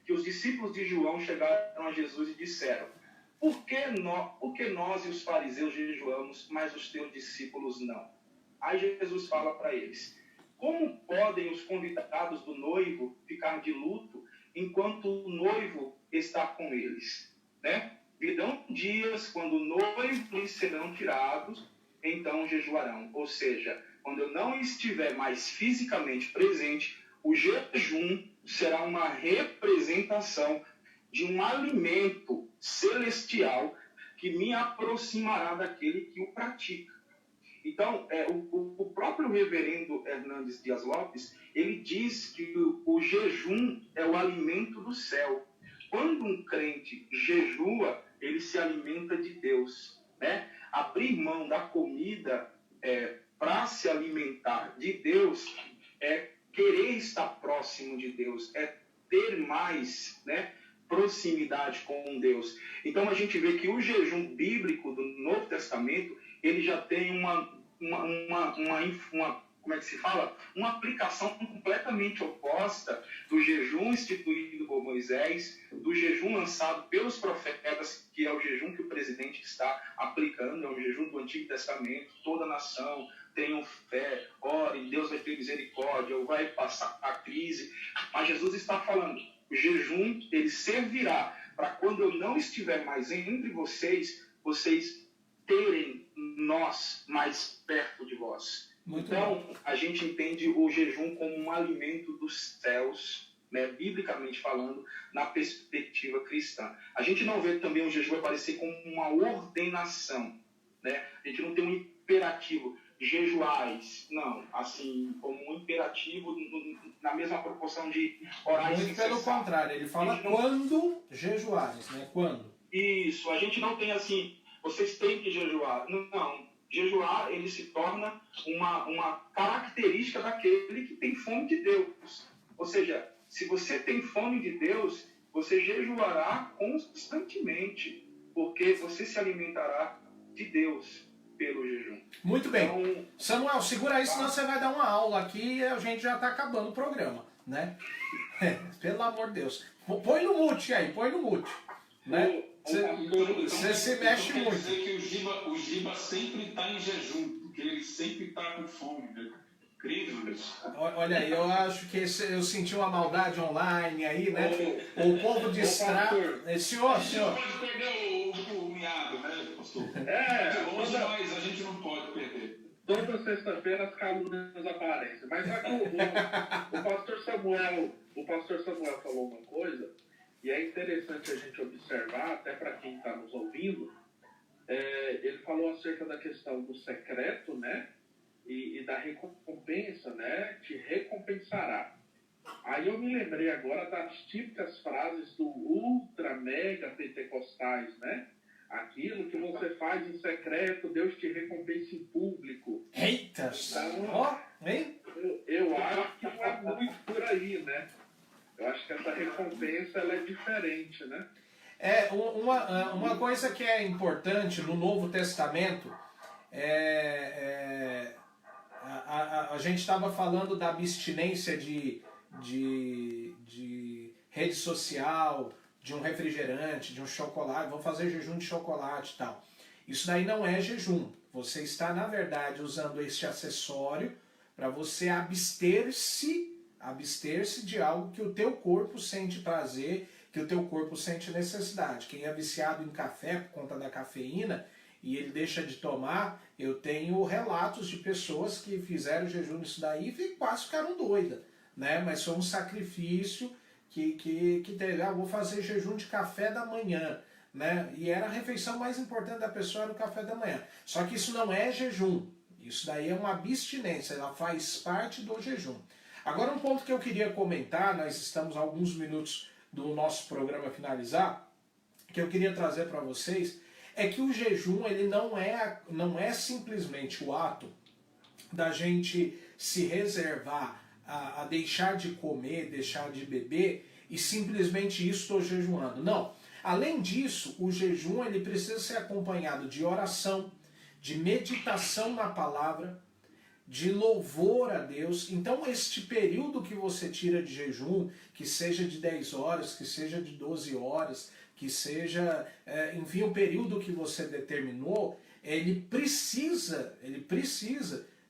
que os discípulos de João chegaram a Jesus e disseram, por que nós e os fariseus jejuamos, mas os teus discípulos não? Aí Jesus fala para eles, como podem os convidados do noivo ficar de luto enquanto o noivo está com eles? Né? Virão dias quando o noivo lhes serão tirados, então jejuarão. Ou seja, quando eu não estiver mais fisicamente presente, o jejum será uma representação de um alimento celestial que me aproximará daquele que o pratica. Então, o próprio reverendo Hernandes Dias Lopes, ele diz que o jejum é o alimento do céu. Quando um crente jejua, ele se alimenta de Deus, né? Abrir mão da comida para se alimentar de Deus é querer estar próximo de Deus, é ter mais, né, proximidade com Deus. Então a gente vê que o jejum bíblico do Novo Testamento, ele já tem uma como é que se fala? Uma aplicação completamente oposta do jejum instituído por Moisés, do jejum lançado pelos profetas, que é o jejum que o presidente está aplicando, é o jejum do Antigo Testamento, toda a nação, tenham fé, orem, Deus vai ter misericórdia, ou vai passar a crise. Mas Jesus está falando, o jejum, ele servirá para quando eu não estiver mais entre vocês, vocês terem nós mais perto de vós. Então, a gente entende o jejum como um alimento dos céus, né, biblicamente falando, na perspectiva cristã. A gente não vê também o jejum aparecer como uma ordenação, né? A gente não tem um imperativo, jejuais, não, assim, como um imperativo na mesma proporção de orar e muito pelo contrário, ele fala quando jejuares, né? Quando? Isso, a gente não tem assim, vocês têm que jejuar. Não. Jejuar, ele se torna uma característica daquele que tem fome de Deus. Ou seja, se você tem fome de Deus, você jejuará constantemente, porque você se alimentará de Deus pelo jejum. Muito bem. Então, Samuel, segura aí, senão você vai dar uma aula aqui e a gente já está acabando o programa, né? Pelo amor de Deus. Põe no mute aí, põe no mute. Né? Você se mexe muito. Quer dizer que o Giba sempre está em jejum, porque ele sempre está com fome, né? Incrível isso. Olha aí, eu acho que eu senti uma maldade online aí, né? O povo distrai. Senhor. Pode perder o miado, né, pastor? De longe, mas a gente não pode perder. Toda sexta-feira as calúnias aparecem. Mas o pastor Samuel falou uma coisa. E é interessante a gente observar, até para quem está nos ouvindo, ele falou acerca da questão do secreto, né? E da recompensa, né? Te recompensará. Aí eu me lembrei agora das típicas frases do ultra mega pentecostais, né? Aquilo que você faz em secreto, Deus te recompensa em público. Eita! Então, eu acho que não é muito por aí, né? Eu acho que essa recompensa ela é diferente, né? Uma coisa que é importante no Novo Testamento a gente estava falando da abstinência de rede social, de um refrigerante, de um chocolate, vamos fazer jejum de chocolate e tal. Isso daí não é jejum. Você está, na verdade, usando este acessório para você abster-se de algo que o teu corpo sente prazer, que o teu corpo sente necessidade. Quem é viciado em café por conta da cafeína e ele deixa de tomar, eu tenho relatos de pessoas que fizeram jejum nisso daí e quase ficaram doidas, né? Mas foi um sacrifício que teve. Vou fazer jejum de café da manhã, né? E era a refeição mais importante da pessoa, era o café da manhã. Só que isso não é jejum. Isso daí é uma abstinência, ela faz parte do jejum. Agora um ponto que eu queria comentar, nós estamos a alguns minutos do nosso programa finalizar, que eu queria trazer para vocês, é que o jejum ele não é simplesmente o ato da gente se reservar a deixar de comer, deixar de beber e simplesmente isso estou jejuando. Não. Além disso, o jejum ele precisa ser acompanhado de oração, de meditação na palavra, de louvor a Deus. Então este período que você tira de jejum, que seja de 10 horas, que seja de 12 horas, que seja, enfim, o período que você determinou, ele precisa,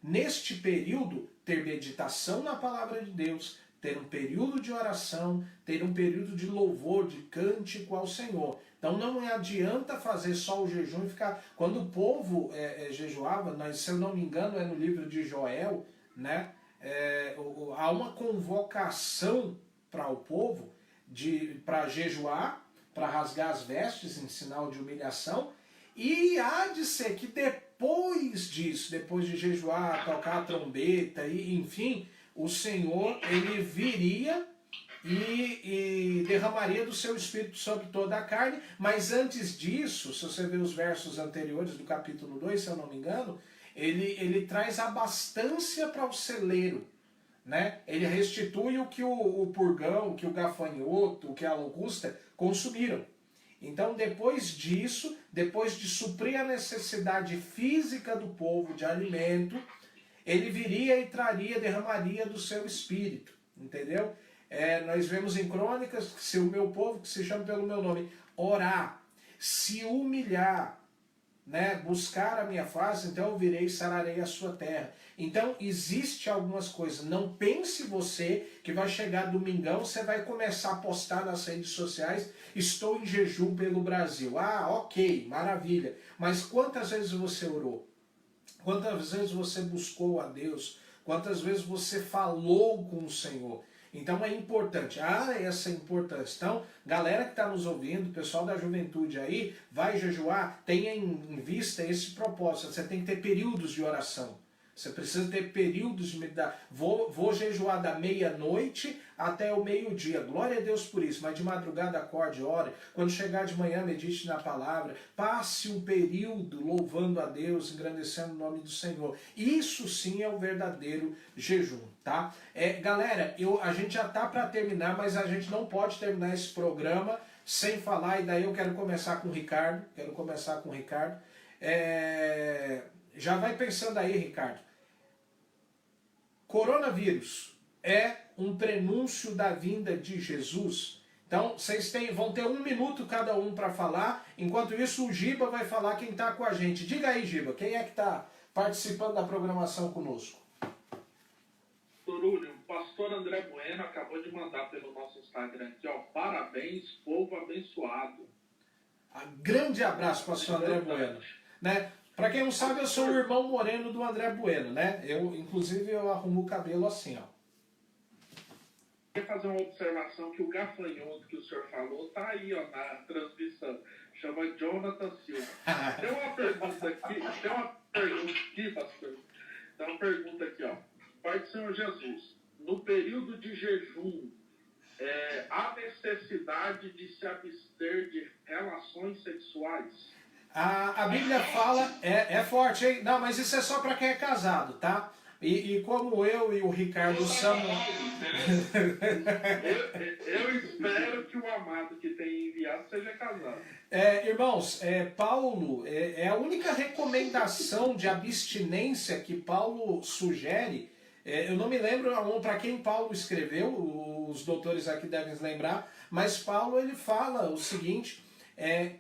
neste período, ter meditação na palavra de Deus, ter um período de oração, ter um período de louvor, de cântico ao Senhor. Então não adianta fazer só o jejum e ficar... Quando o povo jejuava, se eu não me engano é no livro de Joel, né? Há uma convocação para o povo para jejuar, para rasgar as vestes em sinal de humilhação, e há de ser que depois disso, depois de jejuar, tocar a trombeta, e enfim, o Senhor ele viria e derramaria do seu Espírito sobre toda a carne, mas antes disso, se você ver os versos anteriores do capítulo 2, se eu não me engano, ele traz abastança para o celeiro, né? Ele restitui o que o purgão, o que o gafanhoto, o que a locusta consumiram. Então depois disso, depois de suprir a necessidade física do povo de alimento, ele viria e derramaria do seu Espírito, entendeu? Nós vemos em Crônicas que se o meu povo, que se chama pelo meu nome, orar, se humilhar, né, buscar a minha face, então eu virei e sararei a sua terra. Então existe algumas coisas. Não pense você que vai chegar domingão, você vai começar a postar nas redes sociais, estou em jejum pelo Brasil. Ah, ok, maravilha. Mas quantas vezes você orou? Quantas vezes você buscou a Deus? Quantas vezes você falou com o Senhor? Então é importante, essa importância. Então, galera que está nos ouvindo, pessoal da juventude aí, vai jejuar, tenha em vista esse propósito. Você tem que ter períodos de oração. Você precisa ter períodos de meditação. Vou jejuar da meia-noite até o meio-dia. Glória a Deus por isso. Mas de madrugada acorde, ore. Quando chegar de manhã, medite na palavra. Passe um período louvando a Deus, engrandecendo o nome do Senhor. Isso sim é o verdadeiro jejum, tá? Galera, a gente já tá para terminar, mas a gente não pode terminar esse programa sem falar. E daí eu quero começar com o Ricardo. Já vai pensando aí, Ricardo. Coronavírus é um prenúncio da vinda de Jesus. Então, vocês vão ter 1 minuto cada um para falar. Enquanto isso, o Giba vai falar quem está com a gente. Diga aí, Giba, quem é que está participando da programação conosco? Torúlio, o pastor André Bueno acabou de mandar pelo nosso Instagram aqui, ó. Parabéns, povo abençoado. Grande abraço, pastor André Bueno. Né? Para quem não sabe, eu sou o irmão moreno do André Bueno, né? Inclusive, eu arrumo o cabelo assim, ó. Quer fazer uma observação que o gafanhoto que o senhor falou tá aí, ó, na transmissão. Chama Jonathan Silva. Tem uma pergunta aqui, pastor. Tem uma pergunta aqui, ó. Pai do Senhor Jesus, no período de jejum, há necessidade de se abster de relações sexuais? A Bíblia fala, é forte, hein? Não, mas isso é só para quem é casado, tá? E como eu e o Ricardo somos... Eu espero que o amado que tem enviado seja casado. Irmãos, Paulo, a única recomendação de abstinência que Paulo sugere, eu não me lembro para quem Paulo escreveu, os doutores aqui devem se lembrar, mas Paulo ele fala o seguinte,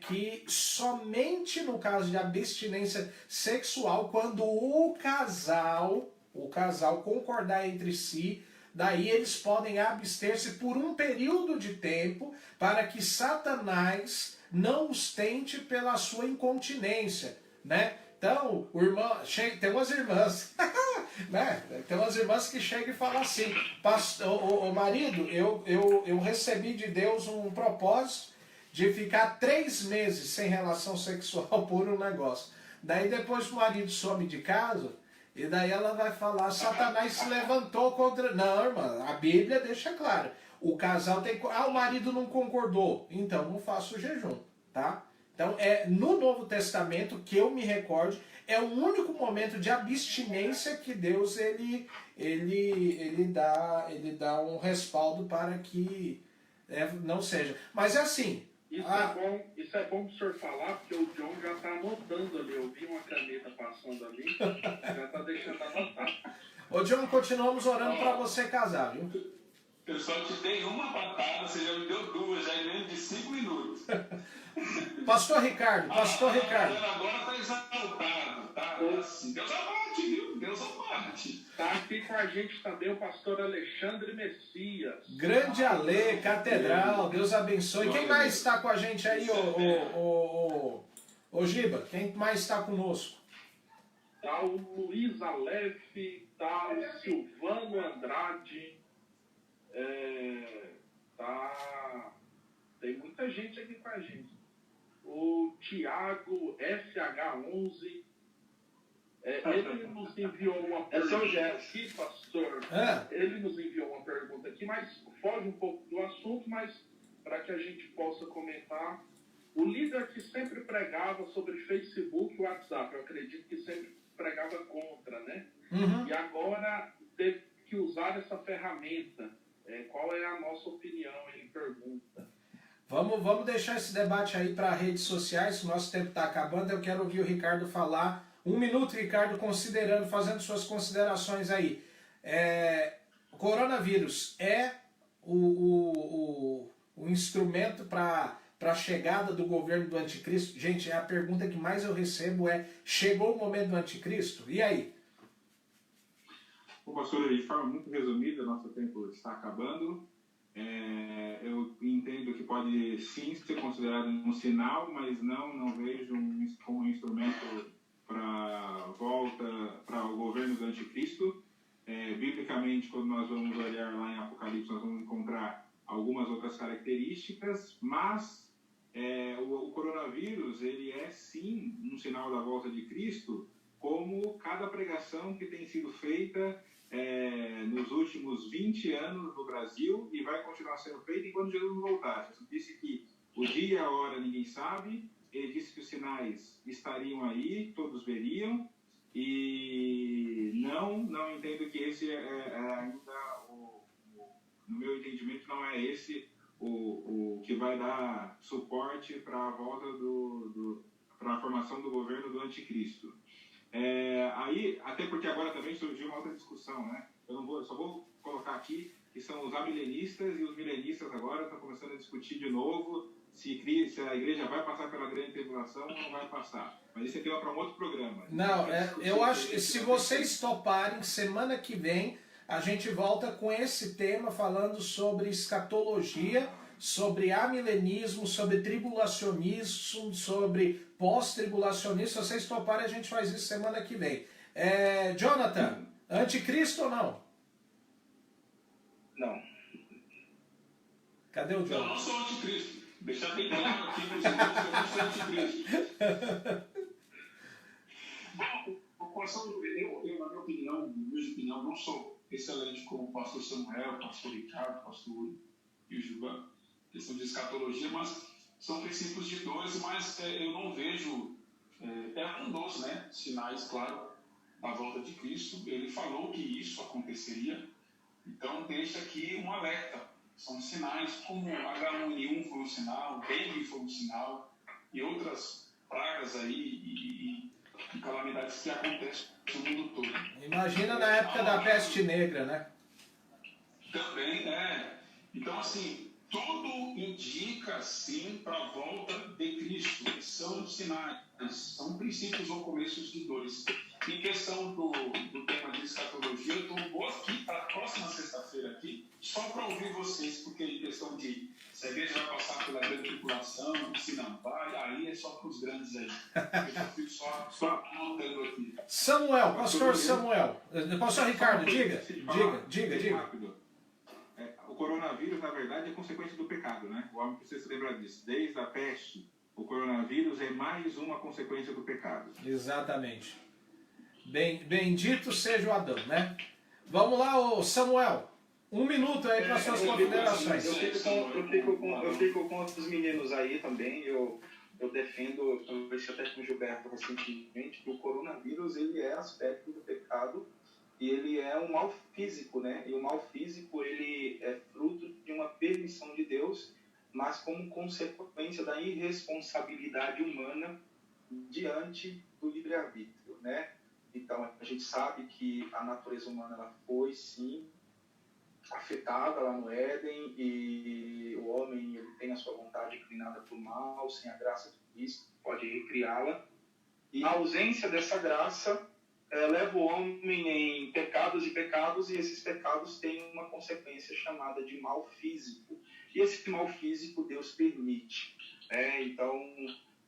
que somente no caso de abstinência sexual, quando o casal concordar entre si, daí eles podem abster-se por um período de tempo para que Satanás não os tente pela sua incontinência, né? Então, tem umas irmãs, né? Tem umas irmãs que chegam e falam assim, o marido, eu recebi de Deus um propósito de ficar 3 meses sem relação sexual por um negócio. Daí depois o marido some de casa, e daí ela vai falar, Satanás se levantou contra... Não, irmã, a Bíblia deixa claro. O casal tem... o marido não concordou. Então, não faça o jejum, tá? Então, no Novo Testamento, que eu me recorde, é o único momento de abstinência que Deus, ele dá um respaldo para que não seja. Mas é assim... Isso é bom pro senhor falar, porque o John já tá anotando ali. Eu vi uma caneta passando ali, já tá deixando anotar. Ô John, continuamos orando para você casar, viu? Eu só te dei uma patada, você já me deu 2, já em menos de 5 minutos. Pastor Ricardo. Agora tá exaltado, tá? Assim, Deus abate, viu? Deus abate. Tá aqui com a gente também o pastor Alexandre Messias. Grande Ale, catedral, Deus abençoe. Quem mais está com a gente aí, ô Giba? Quem mais está conosco? Tá o Luiz Aleph, tá o Silvano Andrade, tem muita gente aqui com a gente. O Tiago FH11, ele nos enviou uma pergunta aqui, pastor. Ele nos enviou uma pergunta aqui, mas foge um pouco do assunto, mas para que a gente possa comentar. O líder que sempre pregava sobre Facebook e WhatsApp, eu acredito que sempre pregava contra, né? Uhum. E agora teve que usar essa ferramenta. Qual é a nossa opinião? Ele pergunta. Vamos deixar esse debate aí para redes sociais, o nosso tempo está acabando, eu quero ouvir o Ricardo falar. 1 minuto, Ricardo, fazendo suas considerações aí. O coronavírus é o instrumento para a chegada do governo do anticristo? Gente, a pergunta que mais eu recebo chegou o momento do anticristo? E aí? Bom, pastor, de forma muito resumida, nosso tempo está acabando. Eu entendo que pode sim ser considerado um sinal, mas não vejo como um instrumento para volta para o governo do anticristo. Biblicamente, quando nós vamos olhar lá em Apocalipse, nós vamos encontrar algumas outras características, mas o coronavírus ele é sim um sinal da volta de Cristo, como cada pregação que tem sido feita nos últimos 20 anos no Brasil e vai continuar sendo feita enquanto Jesus não voltar. Jesus disse que o dia e a hora ninguém sabe, ele disse que os sinais estariam aí, todos veriam, e não entendo que esse ainda, no meu entendimento, não é esse o que vai dar suporte para a volta para a formação do governo do anticristo. Aí, até porque agora também surgiu uma outra discussão, né? Eu só vou colocar aqui que são os amilenistas, e os milenistas agora estão começando a discutir de novo se a igreja vai passar pela grande tribulação ou não vai passar. Mas isso é tema para um outro programa. Não, eu acho que se vocês toparem, semana que vem a gente volta com esse tema falando sobre escatologia, sobre amilenismo, sobre tribulacionismo, sobre pós-tribulacionismo. Se vocês toparem, a gente faz isso semana que vem. Jonathan, anticristo ou não? Não. Cadê o Jonathan? Eu não sou anticristo. Deixar bem claro aqui para os irmãos que eu não sou anticristo. Eu, na minha opinião, não sou excelente como o pastor Samuel, o pastor Ricardo, o pastor Uri e o Gilvan, questão de escatologia, mas são princípios de dois, mas eu não vejo, um dos, né, sinais, claro, da volta de Cristo. Ele falou que isso aconteceria. Então, deixa aqui um alerta. São sinais como H1N1 foi um sinal, dengue foi um sinal, e outras pragas aí e calamidades que acontecem no mundo todo. Imagina na época da peste negra, né? Também, Então, assim, tudo indica, sim, para a volta de Cristo. São sinais, são princípios ou começos de dores. Em questão do tema de escatologia, eu estou aqui para a próxima sexta-feira aqui, só para ouvir vocês, porque em questão de se a igreja vai passar pela grande tribulação, se não vai, aí é só para os grandes aí. Eu fico só anotando aqui. Samuel, pastor Samuel. Pastor Ricardo, diga. Rápido. O coronavírus, na verdade, é consequência do pecado, né? O homem precisa se lembrar disso. Desde a peste, o coronavírus é mais uma consequência do pecado. Exatamente. Bendito seja o Adão, né? Vamos lá, ô Samuel. 1 minuto aí para suas considerações. Eu fico com os meninos aí também. Eu defendo, eu conversei até com o Gilberto recentemente, que o coronavírus ele é aspecto do pecado e ele é um mal físico, né? E o mal físico ele é fruto de uma permissão de Deus, mas como consequência da irresponsabilidade humana diante do livre-arbítrio, né? Então, a gente sabe que a natureza humana ela foi, sim, afetada lá no Éden, e o homem ele tem a sua vontade inclinada para o mal, sem a graça de Cristo, pode recriá-la. E a ausência dessa graça leva o homem em pecados e pecados, e esses pecados têm uma consequência chamada de mal físico. E esse mal físico Deus permite. Então,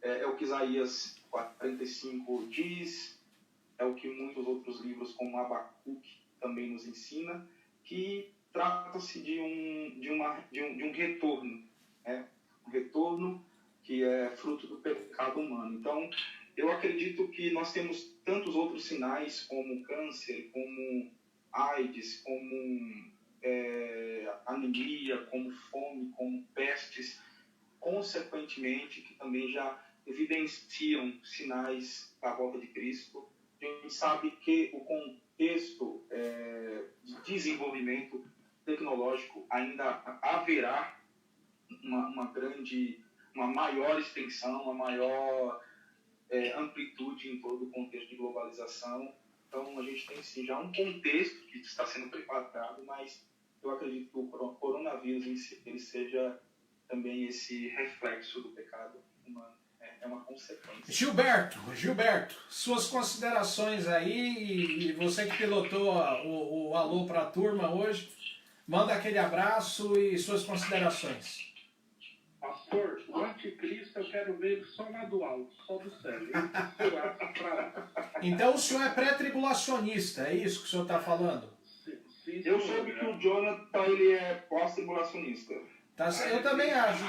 é o que Isaías 45 diz, é o que muitos outros livros, como Abacuque, também nos ensina, que trata-se de um retorno, né? Um retorno que é fruto do pecado humano. Então, eu acredito que nós temos tantos outros sinais, como câncer, como AIDS, como anemia, como fome, como pestes, consequentemente, que também já evidenciam sinais da volta de Cristo. A gente sabe que o contexto de desenvolvimento tecnológico ainda haverá uma maior extensão, uma maior amplitude em todo o contexto de globalização. Então, a gente tem sim já um contexto que está sendo preparado, mas eu acredito que o coronavírus em si ele seja também esse reflexo do pecado humano. É uma consequência. Gilberto, suas considerações aí, e você que pilotou o alô para a turma hoje, manda aquele abraço e suas considerações. Pastor, o anticristo eu quero ver ele só lá do alto, só do céu. Então o senhor é pré-tribulacionista, é isso que o senhor está falando? Sim, Eu soube que o Jonathan ele é pós-tribulacionista. Tá, eu também acho.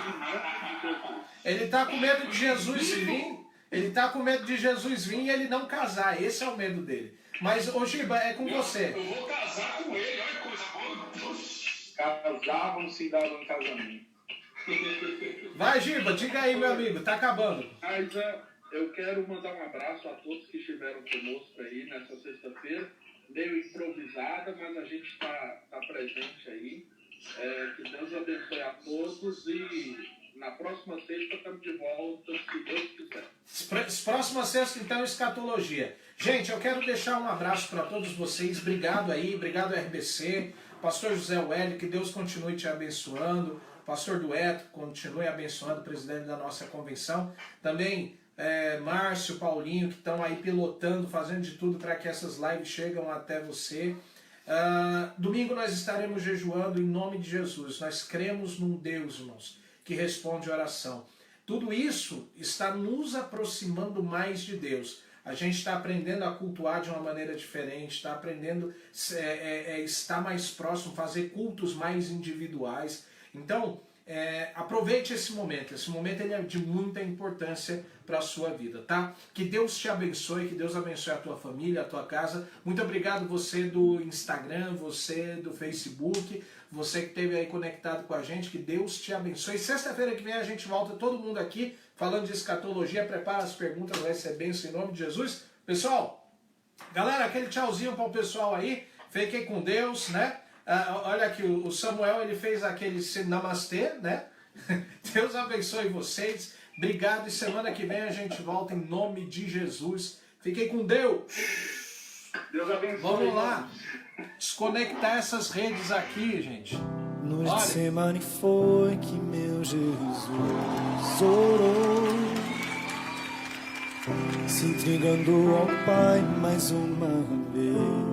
Ele tá com medo de Jesus vir. Ele tá com medo de Jesus vir e ele não casar. Esse é o medo dele. Mas, ô Giba, é com você. Eu vou casar com ele, olha que coisa boa. Casavam-se e davam em casamento. Vai, Giba, diga aí, meu amigo. Tá acabando. Mas eu quero mandar um abraço a todos que estiveram conosco aí nessa sexta-feira. Meio improvisada, mas a gente tá presente aí. Que Deus abençoe a todos e na próxima sexta estamos de volta, se Deus quiser. Próxima sexta, então, escatologia. Gente, eu quero deixar um abraço para todos vocês. Obrigado aí, obrigado RBC, Pastor José Wélio, que Deus continue te abençoando. Pastor Dueto, continue abençoando, presidente da nossa convenção. Também Márcio, Paulinho, que estão aí pilotando, fazendo de tudo para que essas lives cheguem até você. Domingo nós estaremos jejuando em nome de Jesus. Nós cremos num Deus, irmãos, que responde oração. Tudo isso está nos aproximando mais de Deus. A gente está aprendendo a cultuar de uma maneira diferente, está aprendendo a estar mais próximo, fazer cultos mais individuais. Então, aproveite esse momento. Esse momento ele é de muita importância para a sua vida, tá? Que Deus te abençoe, que Deus abençoe a tua família, a tua casa. Muito obrigado você do Instagram, você do Facebook, você que esteve aí conectado com a gente, que Deus te abençoe. Sexta-feira que vem a gente volta todo mundo aqui falando de escatologia. Prepara as perguntas, vai ser bênção em nome de Jesus. Pessoal, Galera, aquele tchauzinho para o pessoal aí. Fiquem com Deus, né? Olha aqui, o Samuel, ele fez aquele namastê, né? Deus abençoe vocês. Obrigado, e semana que vem a gente volta em nome de Jesus. Fiquem com Deus. Deus abençoe. Vamos lá. Desconectar essas redes aqui, gente. No Getsemane foi que meu Jesus orou, se entregando ao Pai mais uma vez.